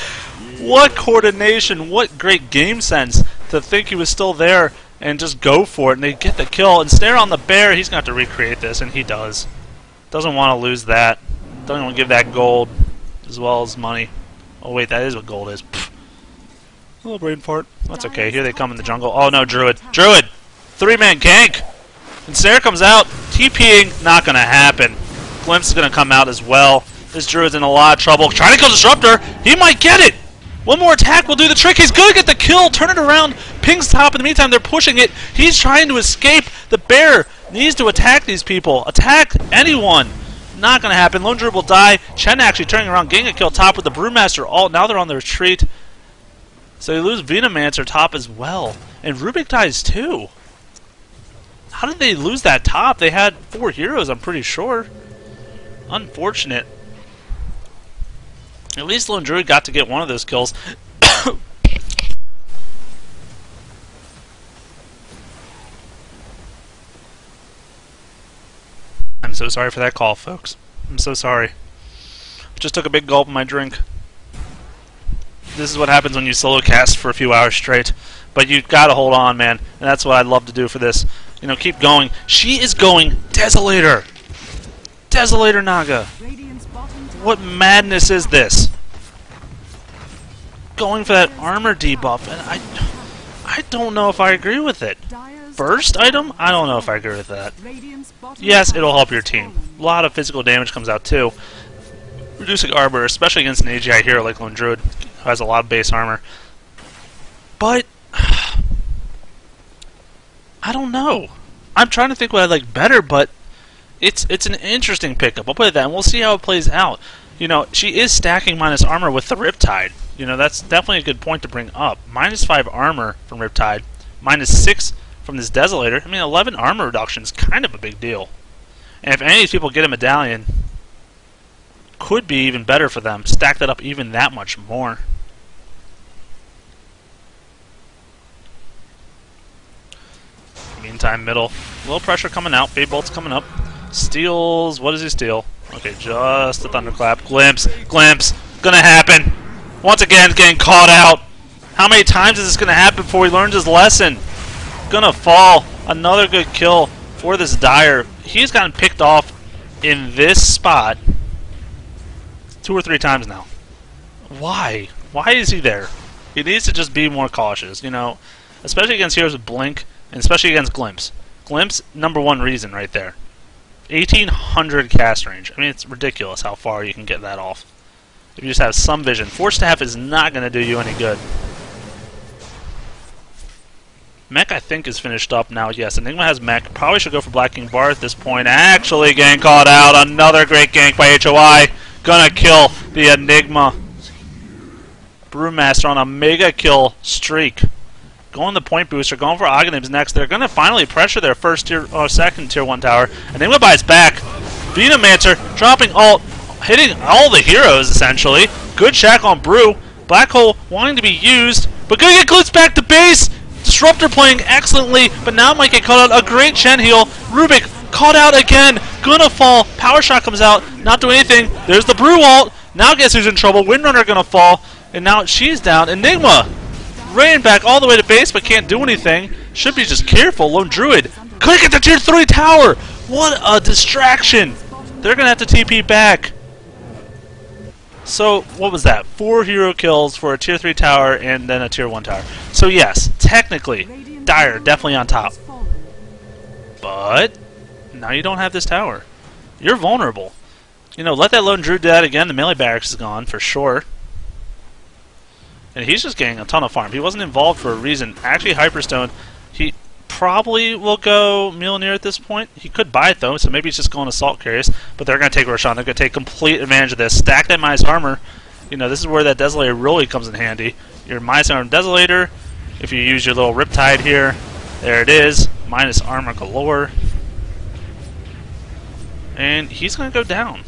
What coordination, what great game sense to think he was still there and just go for it, and they get the kill. And Snare on the bear, he's going to have to recreate this, and he does. Doesn't want to lose that. Doesn't want to give that gold as well as money. Oh wait, that is what gold is. Pfft. A little brain fart. That's okay, here they come in the jungle. Oh no, Druid. Druid! 3-man gank! And Sarah comes out. TPing, not going to happen. Glimpse is going to come out as well. This Druid's in a lot of trouble. Trying to kill Disruptor. He might get it. One more attack will do the trick. He's going to get the kill. Turn it around. Ping's top. In the meantime, they're pushing it. He's trying to escape. The bear needs to attack these people. Attack anyone. Not going to happen. Lone Druid will die. Chen actually turning around, getting a kill top with the Brewmaster ult. Now they're on the retreat. So they lose Venommancer top as well. And Rubik dies too. How did they lose that top? They had 4 heroes, I'm pretty sure. Unfortunate. At least Lone Druid got to get one of those kills. I'm so sorry for that call, folks. I'm so sorry. Just took a big gulp of my drink. This is what happens when you solo cast for a few hours straight. But you gotta hold on, man. And that's what I'd love to do for this. You know, keep going. She is going Desolator. Desolator Naga. What madness is this? Going for that armor debuff, and I don't know if I agree with it. Burst item? I don't know if I agree with that. Yes, it'll help your team. A lot of physical damage comes out too. Reducing armor, especially against an AGI hero like Lone Druid, who has a lot of base armor. But I don't know. I'm trying to think what I like better, but it's an interesting pickup. I'll put it that, and we'll see how it plays out. You know, she is stacking minus armor with the Riptide. You know, that's definitely a good point to bring up. -5 armor from Riptide, -6 from this Desolator. I mean, 11 armor reduction is kind of a big deal. And if any of these people get a medallion, could be even better for them. Stack that up even that much more. Meantime, middle. Little pressure coming out. Big bolt's coming up. Steals. What does he steal? Okay, just a thunderclap. Glimpse. Glimpse. Gonna happen. Once again, getting caught out. How many times is this gonna happen before he learns his lesson? Gonna fall. Another good kill for this Dire. He's gotten picked off in this spot 2 or 3 times now. Why? Why is he there? He needs to just be more cautious, you know, especially against heroes with Blink, and especially against Glimpse. Glimpse, #1 reason right there. 1800 cast range. I mean, it's ridiculous how far you can get that off. If you just have some vision. Force Staff is not going to do you any good. Mech, I think, is finished up now. Yes, Enigma has Mech. Probably should go for Black King Bar at this point. Actually getting caught out. Another great gank by HOI. Gonna kill the Enigma. Brewmaster on a mega kill streak. Going the point booster. Going for Aghanim's next. They're gonna finally pressure their second tier 1 tower. Enigma buys back. Venommancer dropping ult. Hitting all the heroes, essentially. Good shack on Brew. Black Hole wanting to be used. But gonna get glitched back to base. Disruptor playing excellently, but now might get caught out. A great Chen heal. Rubik caught out again. Gonna fall. Power Shot comes out. Not doing anything. There's the Brew ult. Now guess who's in trouble? Windrunner gonna fall. And now she's down. Enigma ran back all the way to base, but can't do anything. Should be just careful. Lone Druid couldn't get the tier 3 tower. What a distraction. They're gonna have to TP back. So, what was that? 4 hero kills for a tier 3 tower and then a tier 1 tower. So yes, technically, Dire definitely on top. But now you don't have this tower. You're vulnerable. You know, let that Lone Druid do that again. The melee barracks is gone for sure. And he's just getting a ton of farm. He wasn't involved for a reason. Actually, Hyperstone, he probably will go Mjolnir at this point. He could buy it though, so maybe he's just going Assault Carriers. But they're going to take Roshan. They're going to take complete advantage of this. Stack that minus armor. You know, this is where that Desolator really comes in handy. Your minus armor Desolator. If you use your little Riptide here, there it is. Minus armor galore. And he's going to go down.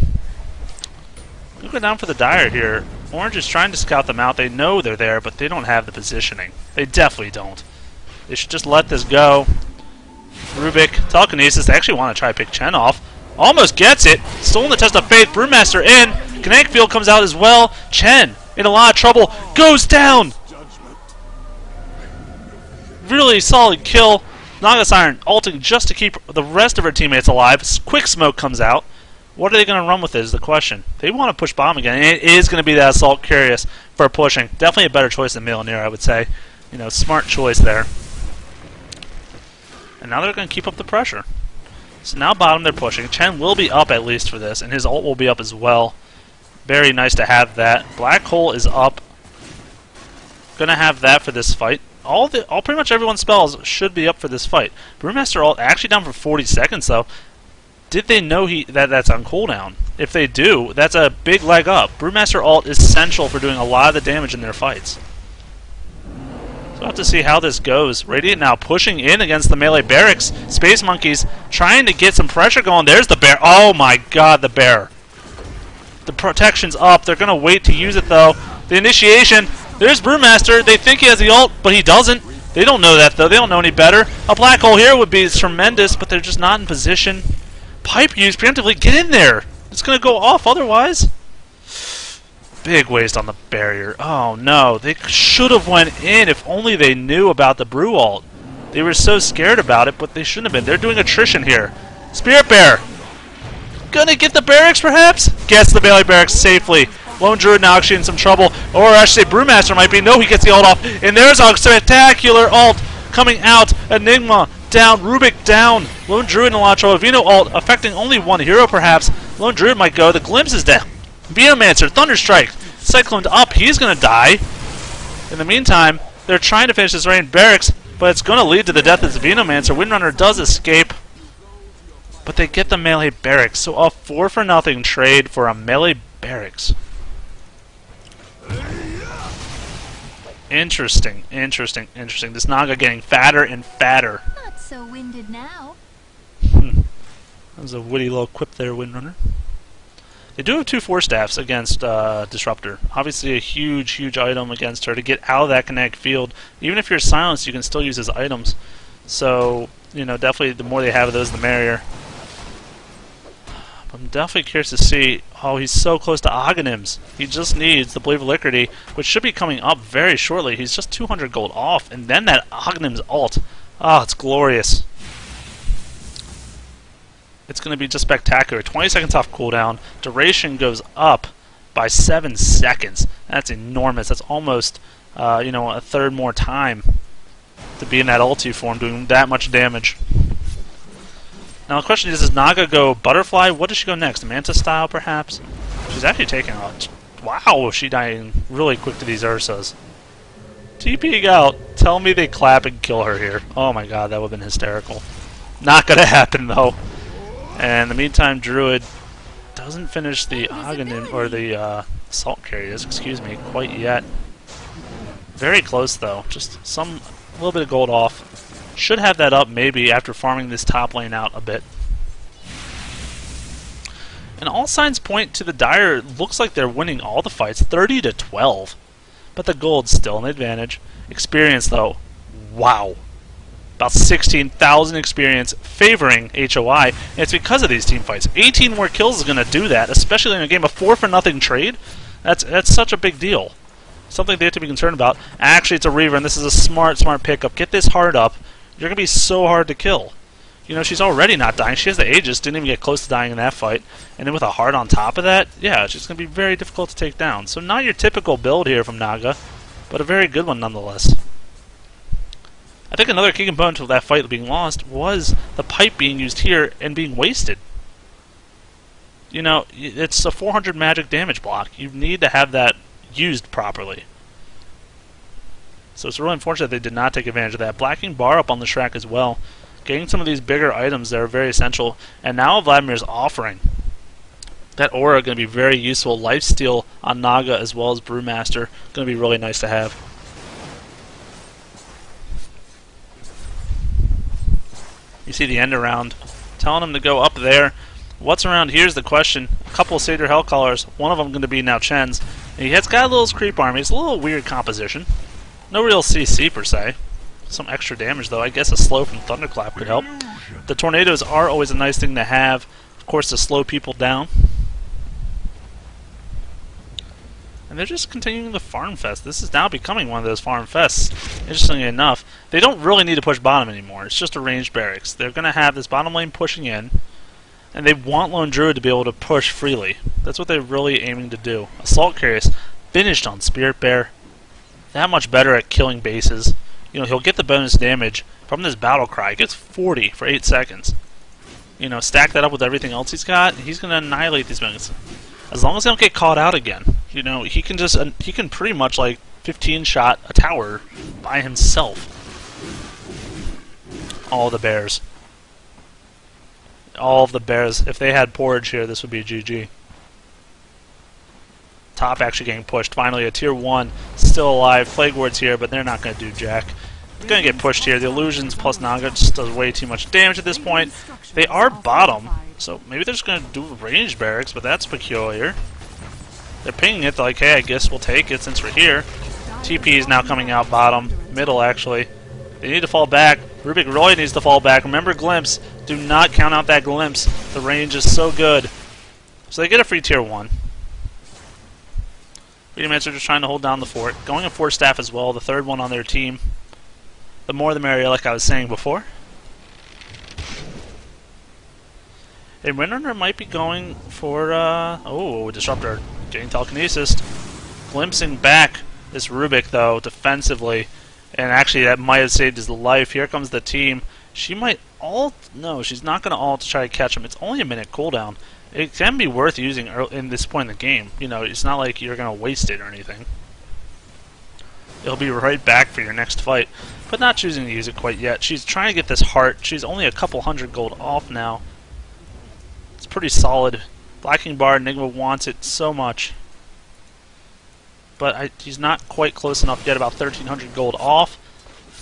He'll go down for the Dire here. Orange is trying to scout them out. They know they're there, but they don't have the positioning. They definitely don't. They should just let this go. Rubik, telekinesis. They actually want to try to pick Chen off. Almost gets it. Stolen the test of faith. Brewmaster in. Kinetic Field comes out as well. Chen in a lot of trouble. Goes down. Really solid kill. Naga Siren ulting just to keep the rest of her teammates alive. Quick Smoke comes out. What are they going to run with is the question. They want to push bomb again. And it is going to be that Assault Curious for pushing. Definitely a better choice than Mjolnir, I would say. You know, smart choice there. And now they're going to keep up the pressure. So now bottom they're pushing. Chen will be up at least for this, and his ult will be up as well. Very nice to have that. Black Hole is up. Gonna have that for this fight. Pretty much everyone's spells should be up for this fight. Brewmaster ult actually down for 40 seconds though. Did they know that's on cooldown? If they do, that's a big leg up. Brewmaster ult is essential for doing a lot of the damage in their fights. So we'll have to see how this goes. Radiant now pushing in against the melee barracks. SpaceMonkeys trying to get some pressure going. There's the bear. Oh my god, the bear. The protection's up. They're going to wait to use it though. The initiation. There's Brewmaster. They think he has the ult, but he doesn't. They don't know that though. They don't know any better. A black hole here would be tremendous, but they're just not in position. Pipe use preemptively. Get in there. It's going to go off otherwise. Big waste on the barrier. Oh no. They should have went in if only they knew about the brew ult. They were so scared about it, but they shouldn't have been. They're doing attrition here. Spirit Bear. Gonna get the barracks perhaps? Gets the melee barracks safely. Lone Druid now actually in some trouble. Or I should say Brewmaster might be. No, he gets the ult off. And there's a spectacular ult coming out. Enigma down. Rubik down. Lone Druid in a lot of trouble. Vino ult affecting only one hero perhaps. Lone Druid might go. The Glimpse is down. Venomancer, Thunderstrike. Cyclone up. He's going to die. In the meantime, they're trying to finish this Rain Barracks, but it's going to lead to the death of the Venomancer. Windrunner does escape, but they get the melee barracks. So a 4-for-0 trade for a melee barracks. Interesting, interesting, interesting. This Naga getting fatter and fatter. Not so winded now. That was a witty little quip there, Windrunner. They do have 2 Force Staffs against Disruptor. Obviously a huge, huge item against her to get out of that kinetic field. Even if you're silenced, you can still use his items. So, you know, definitely the more they have of those, the merrier. I'm definitely curious to see. Oh, he's so close to Aghanims. He just needs the Blade of Liquidity, which should be coming up very shortly. He's just 200 gold off, and then that Aghanims ult. Oh, it's glorious. It's going to be just spectacular. 20 seconds off cooldown. Duration goes up by 7 seconds. That's enormous. That's almost, you know, a third more time to be in that ulti form, doing that much damage. Now the question is, does Naga go Butterfly? What does she go next? Manta style, perhaps? She's actually taking out. Wow, she's dying really quick to these Ursas. TPing out. Tell me they clap and kill her here. Oh my god, that would have been hysterical. Not gonna happen though. And in the meantime, Druid doesn't finish the Aghanim or the Assault Carriers, excuse me, quite yet. Very close though. Just a little bit of gold off. Should have that up maybe after farming this top lane out a bit. And all signs point to the Dire. Looks like they're winning all the fights, 30-12. But the gold's still an advantage. Experience though, wow. About 16,000 experience favoring HOI. And it's because of these team fights. 18 more kills is going to do that, especially in a game of 4-for-0 trade. That's such a big deal. Something they have to be concerned about. Actually, it's a Reaver, and this is a smart pickup. Get this hard up. You're going to be so hard to kill. You know, she's already not dying. She has the Aegis. Didn't even get close to dying in that fight. And then with a heart on top of that, yeah, she's going to be very difficult to take down. So not your typical build here from Naga, but a very good one nonetheless. I think another key component of that fight being lost was the pipe being used here and being wasted. You know, it's a 400 magic damage block. You need to have that used properly. So it's really unfortunate they did not take advantage of that. Blacking bar up on the Shrek as well. Getting some of these bigger items that are very essential. And now Vladimir's offering. That aura going to be very useful. Lifesteal on Naga as well as Brewmaster. Going to be really nice to have. You see the end around. Telling him to go up there. What's around here is the question. A couple of Seder Hellcallers. One of them going to be now Chen's. And he's got a little creep army. It's a little weird composition. No real CC per se. Some extra damage though. I guess a slow from Thunderclap could help. The tornadoes are always a nice thing to have. Of course, to slow people down. And they're just continuing the farm fest. This is now becoming one of those farm fests. Interestingly enough, they don't really need to push bottom anymore. It's just a ranged barracks. They're going to have this bottom lane pushing in. And they want Lone Druid to be able to push freely. That's what they're really aiming to do. Assault Carriers finished on Spirit Bear. That much better at killing bases. You know, he'll get the bonus damage from this battle cry. He gets 40 for 8 seconds. You know, stack that up with everything else he's got, he's going to annihilate these things. As long as they don't get caught out again. You know, he can just, he can pretty much like 15-shot a tower by himself. All the bears. All of the bears. If they had porridge here, this would be GG. Top actually getting pushed. Finally, a tier 1 still alive. Plague Ward's here, but they're not going to do jack. They're going to get pushed here. The illusions plus Naga just does way too much damage at this point. They are bottom, so maybe they're just going to do ranged barracks, but that's peculiar. They're pinging it, like, hey, I guess we'll take it since we're here. TP is now coming out bottom. Middle, actually. They need to fall back. Rubik really needs to fall back. Remember Glimpse. Do not count out that Glimpse. The range is so good. So they get a free tier 1. Freedomans are just trying to hold down the fort. Going a 4 staff as well, the third one on their team. The more the merrier, like I was saying before. And Windrunner might be going for, oh, Disruptor. Getting telekinesis. Glimpsing back this Rubik, though, defensively. And actually, that might have saved his life. Here comes the team. She might ult. No, she's not going to ult to try to catch him. It's only a minute cooldown. It can be worth using in this point in the game. You know, it's not like you're going to waste it or anything. It'll be right back for your next fight. But not choosing to use it quite yet. She's trying to get this heart. She's only a couple hundred gold off now. It's pretty solid. Blacking Bar, Enigma wants it so much. But he's not quite close enough yet, about 1,300 gold off.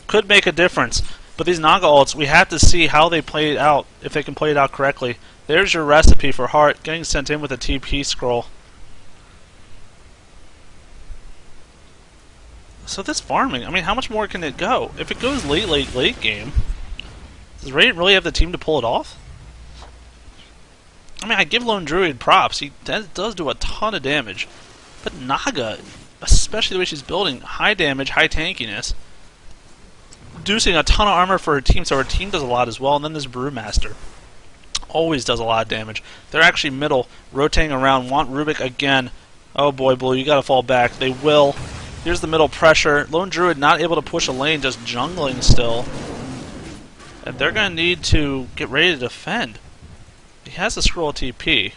Could make a difference. But these Naga ults, we have to see how they play it out, if they can play it out correctly. There's your recipe for heart, getting sent in with a TP scroll. So this farming, I mean, how much more can it go? If it goes late game, does Radiant really have the team to pull it off? I mean, I give Lone Druid props. He does do a ton of damage. But Naga, especially the way she's building, high damage, high tankiness, producing a ton of armor for her team, so her team does a lot as well. And then this Brewmaster always does a lot of damage. They're actually middle, rotating around, want Rubik again. Oh boy, Blue, you gotta fall back. They will. Here's the middle pressure. Lone Druid not able to push a lane, just jungling still. And they're gonna need to get ready to defend. He has a scroll TP.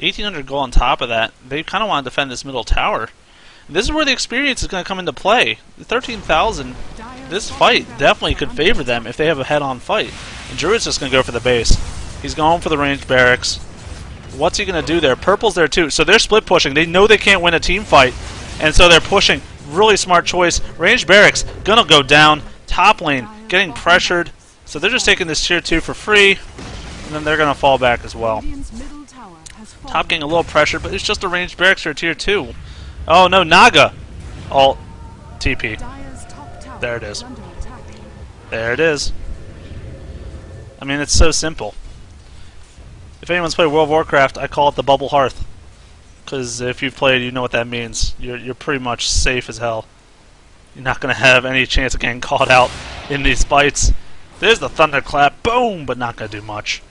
1,800 gold on top of that. They kind of want to defend this middle tower. And this is where the experience is going to come into play. The 13,000, this fight definitely could favor them if they have a head-on fight. And Druid's just going to go for the base. He's going for the ranged barracks. What's he going to do there? Purple's there too. So they're split pushing. They know they can't win a team fight. And so they're pushing. Really smart choice. Ranged barracks going to go down. Top lane getting pressured. So they're just taking this tier 2 for free. And then they're going to fall back as well. Top getting a little pressure, but it's just a ranged barracks for tier 2. Oh no, Naga! Alt TP. There it is. There it is. I mean, it's so simple. If anyone's played World of Warcraft, I call it the Bubble Hearth. Because if you've played, you know what that means. You're pretty much safe as hell. You're not going to have any chance of getting caught out in these fights. There's the Thunderclap. Boom! But not going to do much.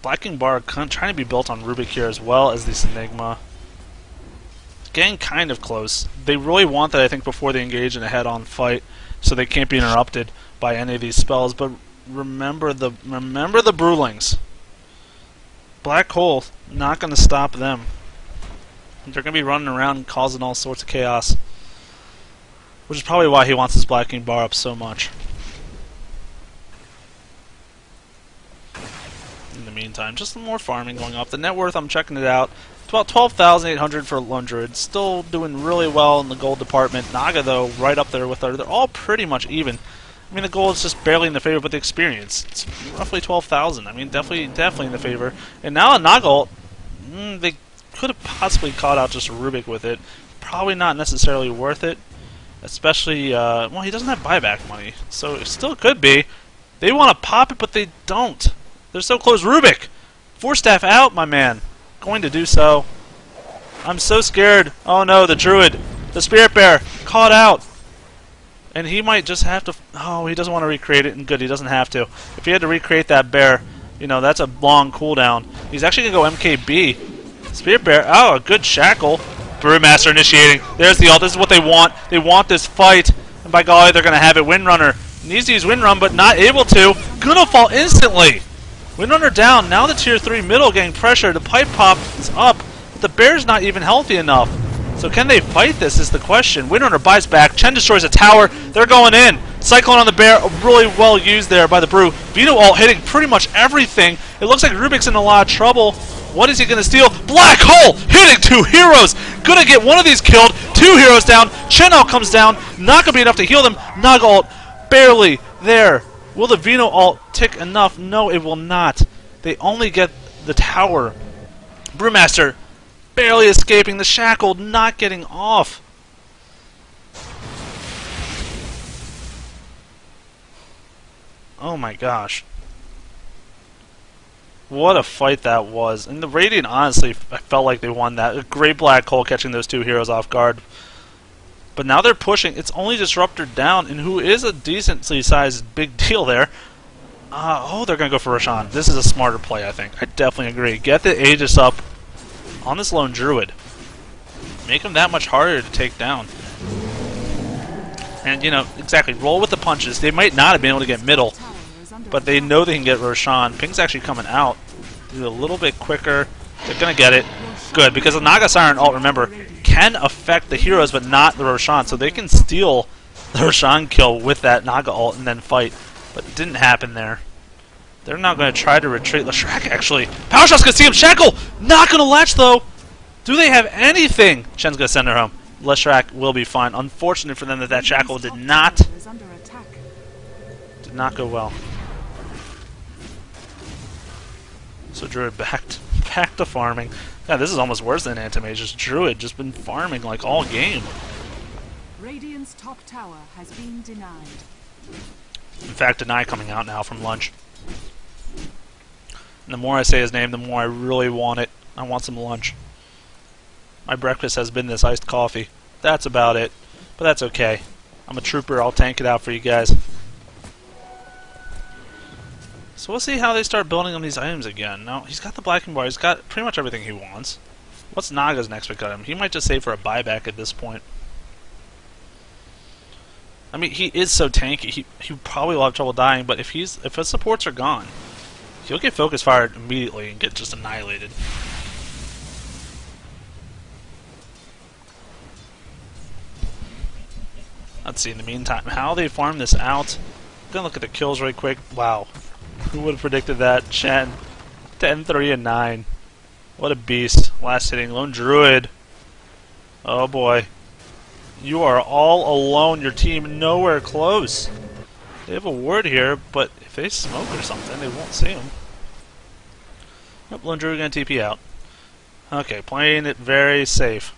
Blacking Bar trying to be built on Rubik here as well as this Enigma. Getting kind of close. They really want that, I think, before they engage in a head-on fight, so they can't be interrupted by any of these spells. But remember the Brewlings. Black Hole not going to stop them. They're going to be running around causing all sorts of chaos, which is probably why he wants his Blacking Bar up so much. In the meantime, just some more farming going up. The net worth, I'm checking it out. It's about 12,800 for Lone Druid. Still doing really well in the gold department. Naga, though, right up there with her. They're all pretty much even. I mean, the gold is just barely in the favor, but the experience, it's roughly 12,000. I mean, definitely in the favor. And now a Naga ult, they could have possibly caught out just a Rubik with it. Probably not necessarily worth it. Especially, well, he doesn't have buyback money. So it still could be. They want to pop it, but they don't. They're so close. Rubik! 4 staff out, my man. Going to do so. I'm so scared. Oh no, the Druid. The Spirit Bear. Caught out. And he might just have to... Oh, he doesn't want to recreate it. And good, he doesn't have to. If he had to recreate that bear, you know, that's a long cooldown. He's actually going to go MKB. Spirit Bear. Oh, a good shackle. Brewmaster initiating. There's the ult. This is what they want. They want this fight. And by golly, they're going to have it. Windrunner needs to use Windrun, but not able to. Gonna fall instantly. Windrunner down. Now the tier 3 middle getting pressure. The pipe pop is up, but the bear's not even healthy enough. So can they fight this is the question. Windrunner buys back. Chen destroys a tower. They're going in. Cyclone on the bear, really well used there by the Brew. Vino ult hitting pretty much everything. It looks like Rubik's in a lot of trouble. What is he going to steal? Black Hole hitting 2 heroes. Gonna get one of these killed. 2 heroes down. Chen ult comes down. Not going to be enough to heal them. Naga ult barely there. Will the Vino ult tick enough? No, it will not. They only get the tower. Brewmaster barely escaping. The shackle not getting off. Oh my gosh. What a fight that was. And the Radiant, honestly, I felt like they won that. A great Black Hole catching those 2 heroes off guard. But now they're pushing. It's only Disruptor down, and who is a decently sized big deal there. Oh, they're going to go for Roshan. This is a smarter play, I think. I definitely agree. Get the Aegis up on this lone Druid. Make him that much harder to take down. And, you know, exactly, roll with the punches. They might not have been able to get middle, but they know they can get Roshan. Ping's actually coming out. Do a little bit quicker. They're going to get it. Good, because the Naga Siren ult, remember, can affect the heroes, but not the Roshan. So they can steal the Roshan kill with that Naga ult and then fight. But it didn't happen there. They're now going to try to retreat. Leshrac, actually. Power Shot's going to see him. Shackle! Not going to latch, though. Do they have anything? Shen's going to send her home. Leshrac will be fine. Unfortunate for them that that Shackle did not go well. So Druid back to farming. Yeah, this is almost worse than Antimage's. Druid just been farming like all game. Radiant's top tower has been denied. In fact, Deny coming out now from lunch. And the more I say his name, the more I really want it. I want some lunch. My breakfast has been this iced coffee. That's about it. But that's okay. I'm a trooper. I'll tank it out for you guys. So we'll see how they start building on these items again. Now, he's got the Blacking Bar. He's got pretty much everything he wants. What's Naga's next big item? He might just save for a buyback at this point. I mean, he is so tanky. He probably will have trouble dying, but if his supports are gone, he'll get focus fired immediately and get just annihilated. Let's see, in the meantime, how they farm this out. I'm gonna look at the kills right quick. Wow. Who would have predicted that? Chen. 10, 3, and 9. What a beast. Last hitting. Lone Druid. Oh boy. You are all alone. Your team nowhere close. They have a ward here, but if they smoke or something, they won't see him. Nope, Lone Druid gonna TP out. Okay, playing it very safe.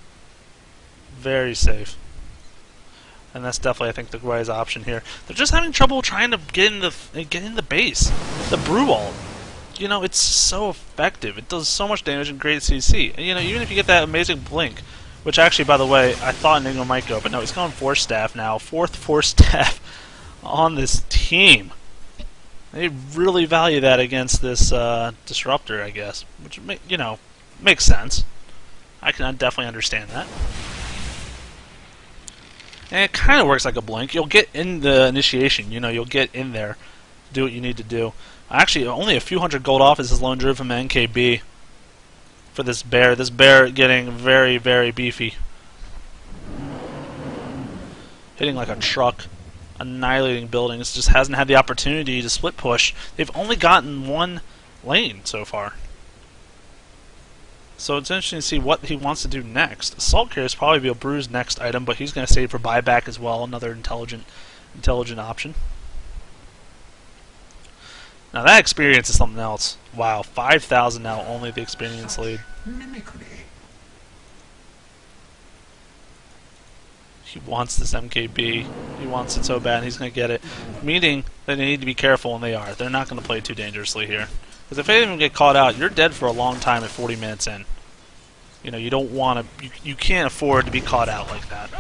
Very safe. And that's definitely, I think, the wise option here. They're just having trouble trying to get in the base. The Brew ult, you know, it's so effective. It does so much damage and great CC. And, you know, even if you get that amazing blink, which actually, by the way, I thought Enigma might go, but no, he's going Force Staff now. 4th Force Staff on this team. They really value that against this Disruptor, I guess, which, you know, makes sense. I can definitely understand that. And it kind of works like a blink. You'll get in the initiation, you know, you'll get in there, do what you need to do. Actually, only a few hundred gold off is his Lone Druid from NKB for this bear. This bear getting very, very beefy. Hitting like a truck, annihilating buildings, just hasn't had the opportunity to split push. They've only gotten one lane so far. So it's interesting to see what he wants to do next. Assault Carrier is probably be a Brew's next item, but he's going to save for buyback as well. Another intelligent option. Now that experience is something else. Wow, 5,000 now, only the experience lead. He wants this MKB. He wants it so bad, and he's going to get it. Meaning that they need to be careful, and they are. They're not going to play too dangerously here. Because if they even get caught out, you're dead for a long time at 40 minutes in. You know, you don't want to... You can't afford to be caught out like that.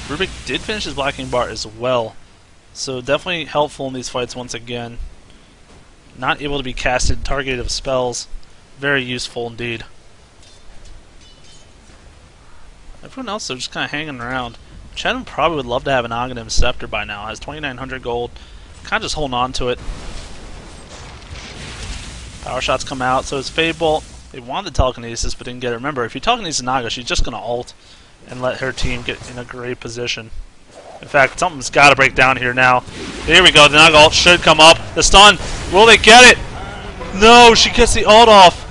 Rubik did finish his Blacking Bar as well. So definitely helpful in these fights once again. Not able to be casted, targeted of spells. Very useful indeed. Everyone else, they're just kind of hanging around. Chen probably would love to have an Aghanim Scepter by now. Has 2,900 gold. Kind of just holding on to it. Power shots come out, so it's Fable. They wanted the telekinesis, but didn't get it. Remember, if you telekinesis Naga, she's just going to ult and let her team get in a great position. In fact, something's got to break down here now. Here we go. The Naga ult should come up. The stun. Will they get it? No, she gets the ult off.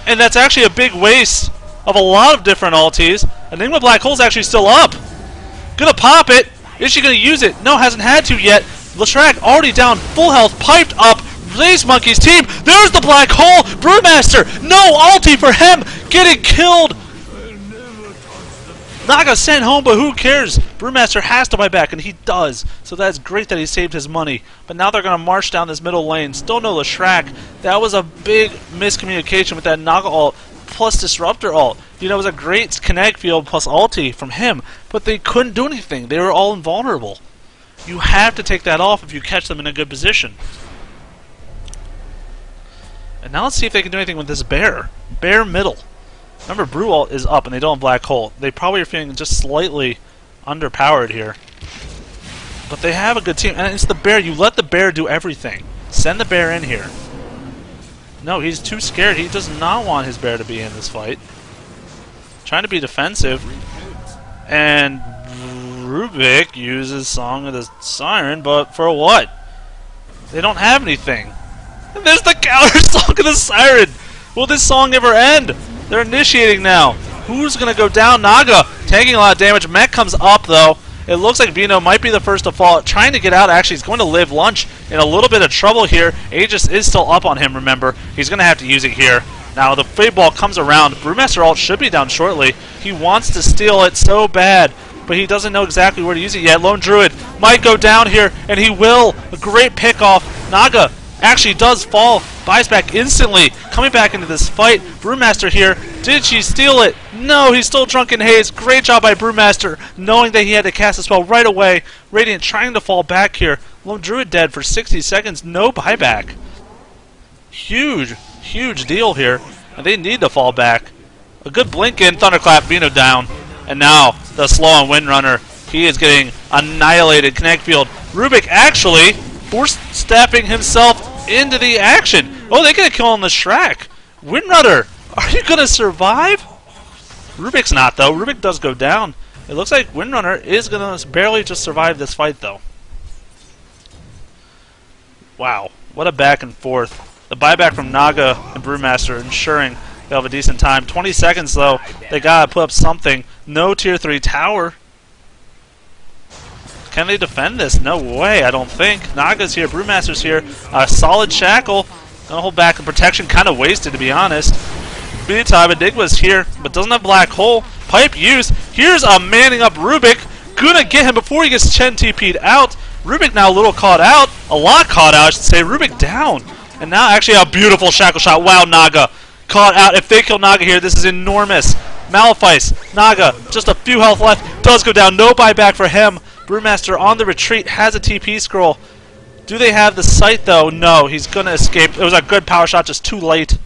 And that's actually a big waste of a lot of different ultis. Enigma Black Hole's actually still up. Gonna pop it. Is she gonna use it? No, hasn't had to yet. Leshrac already down, full health, piped up. SpaceMonkey's team. There's the Black Hole. Brewmaster. No ulti for him. Getting killed. Naga sent home, but who cares? Brewmaster has to buy back, and he does. So that's great that he saved his money. But now they're going to march down this middle lane. Still no Leshrac. That was a big miscommunication with that Naga ult plus Disruptor ult. You know, it was a great Kinetic Field plus ulti from him, but they couldn't do anything. They were all invulnerable. You have to take that off if you catch them in a good position. And now let's see if they can do anything with this bear. Bear middle. Remember, Brew ult is up and they don't have Black Hole. They probably are feeling just slightly underpowered here. But they have a good team. And it's the bear. You let the bear do everything. Send the bear in here. No, he's too scared. He does not want his bear to be in this fight. Trying to be defensive. And Rubik uses Song of the Siren, but for what? They don't have anything. And there's the counter Song of the Siren! Will this song ever end? They're initiating now. Who's going to go down? Naga taking a lot of damage. Mech comes up, though. It looks like Vino might be the first to fall. Trying to get out, actually, he's going to live lunch in a little bit of trouble here. Aegis is still up on him, remember. He's going to have to use it here. Now, the Fade Ball comes around. Brewmaster ult should be down shortly. He wants to steal it so bad, but he doesn't know exactly where to use it yet. Lone Druid might go down here, and he will. A great pick-off. Naga actually does fall. Buys back instantly. Coming back into this fight. Brewmaster here. Did she steal it? No, he's still drunk in haze. Great job by Brewmaster, knowing that he had to cast a spell right away. Radiant trying to fall back here. Lone Druid dead for 60 seconds. No buyback. Huge, huge deal here. And they need to fall back. A good blink in. Thunderclap. Vino down. And now the slow on Windrunner. He is getting annihilated. Kinetic Field. Rubik actually force-stepping himself into the action. Oh, they're going to kill him the Shrek. Windrunner, are you going to survive? Rubik's not, though. Rubik does go down. It looks like Windrunner is going to barely just survive this fight, though. Wow, what a back and forth. The buyback from Naga and Brewmaster ensuring they'll have a decent time. 20 seconds, though. They got to put up something. No Tier 3 tower. Can they defend this? No way, I don't think. Naga's here, Brewmaster's here. A solid shackle. Gonna hold back, and protection kind of wasted, to be honest. Meantime, Enigma's here, but doesn't have Black Hole. Pipe use. Here's a manning up Rubik. Gonna get him before he gets Chen TP'd out. Rubik now a little caught out. A lot caught out, I should say. Rubik down. And now actually a beautiful shackle shot. Wow, Naga. Caught out. If they kill Naga here, this is enormous. Malefice. Naga, just a few health left. Does go down. No buyback for him. Brewmaster on the retreat, has a TP scroll. Do they have the sight, though? No, he's going to escape. It was a good power shot, just too late.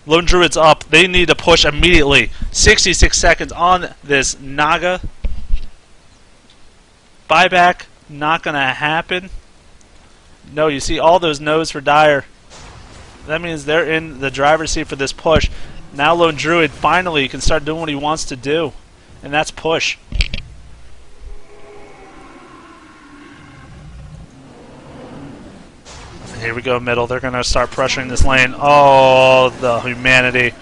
Lone Druid's up. They need to push immediately. 66 seconds on this Naga. Buyback, not going to happen. No, you see all those no's for Dire. That means they're in the driver's seat for this push. Now Lone Druid finally can start doing what he wants to do, and that's push. Here we go, middle. They're going to start pressuring this lane. Oh, the humanity.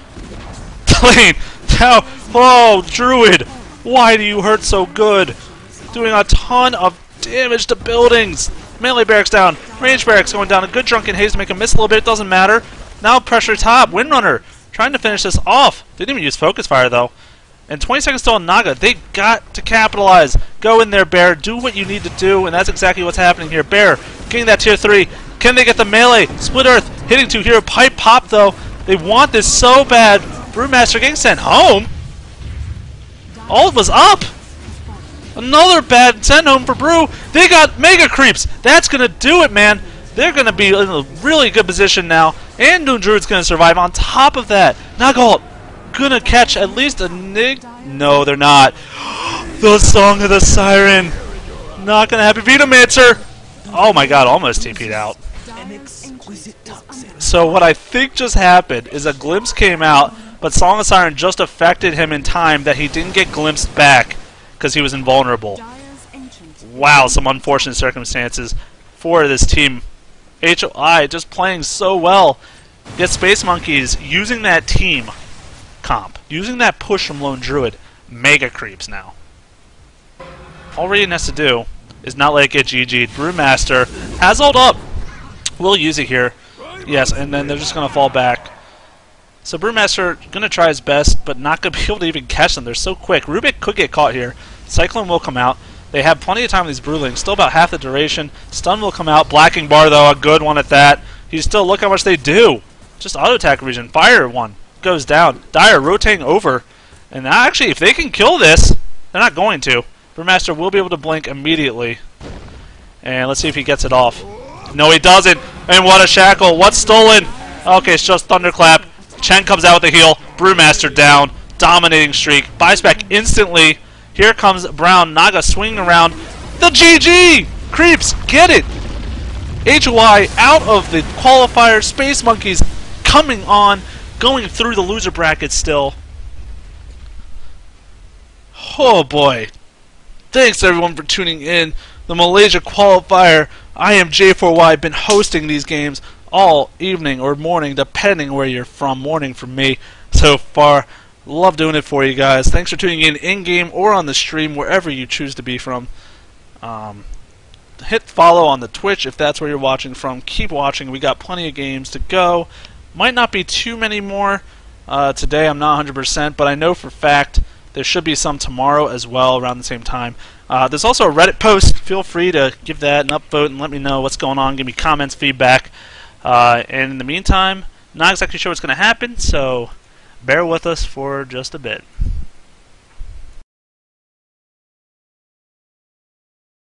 Lane down. Oh, Druid. Why do you hurt so good? Doing a ton of damage to buildings. Melee barracks down. Range barracks going down. A good drunken haze to make him miss a little bit. Doesn't matter. Now pressure top. Windrunner trying to finish this off. Didn't even use focus fire, though. And 20 seconds still on Naga. They got to capitalize. Go in there, Bear. Do what you need to do, and that's exactly what's happening here. Bear getting that tier 3. Can they get the melee? Split Earth hitting 2 here. Pipe pop, though. They want this so bad. Brewmaster getting sent home. Ult was up. Another bad send home for Brew. They got Mega Creeps. That's going to do it, man. They're going to be in a really good position now. And Lone Druid's going to survive. On top of that, Naga ult gonna catch at least a Nig. No, they're not. The Song of the Siren. Not gonna happen. Venomancer. Oh my god, almost TP'd out. So what I think just happened is a glimpse came out, but Song of Siren just affected him in time that he didn't get glimpsed back because he was invulnerable. Wow, some unfortunate circumstances for this team. HOI just playing so well. Yet SpaceMonkey's using that team comp, using that push from Lone Druid, mega creeps now. All Radiant has to do is not let it get GG'd. Brewmaster has ult up. We'll use it here. Yes, and then they're just going to fall back. So Brewmaster going to try his best, but not going to be able to even catch them. They're so quick. Rubik could get caught here. Cyclone will come out. They have plenty of time with these Brewlings. Still about half the duration. Stun will come out. Blacking Bar, though, a good one at that. You still look how much they do. Just auto attack region. Fire one goes down. Dire rotating over. And actually, if they can kill this, they're not going to. Brewmaster will be able to blink immediately. And let's see if he gets it off. No, he doesn't. And what a shackle. What's stolen? Okay, it's just Thunderclap. Chen comes out with the heal. Brewmaster down. Dominating streak. Buys back instantly. Here comes Brown. Naga swinging around. The GG! Creeps, get it! HOI out of the qualifier. SpaceMonkeys coming on. Going through the loser bracket still. Oh boy. Thanks everyone for tuning in. The Malaysia qualifier. I am J4Y. Been hosting these games all evening or morning, depending where you're from. Morning for me so far. Love doing it for you guys. Thanks for tuning in game or on the stream, wherever you choose to be from. Hit follow on the Twitch if that's where you're watching from. Keep watching. We got plenty of games to go. Might not be too many more today. I'm not 100%, but I know for fact there should be some tomorrow as well around the same time. There's also a Reddit post. Feel free to give that an upvote and let me know what's going on. Give me comments, feedback. And in the meantime, not exactly sure what's going to happen, so bear with us for just a bit.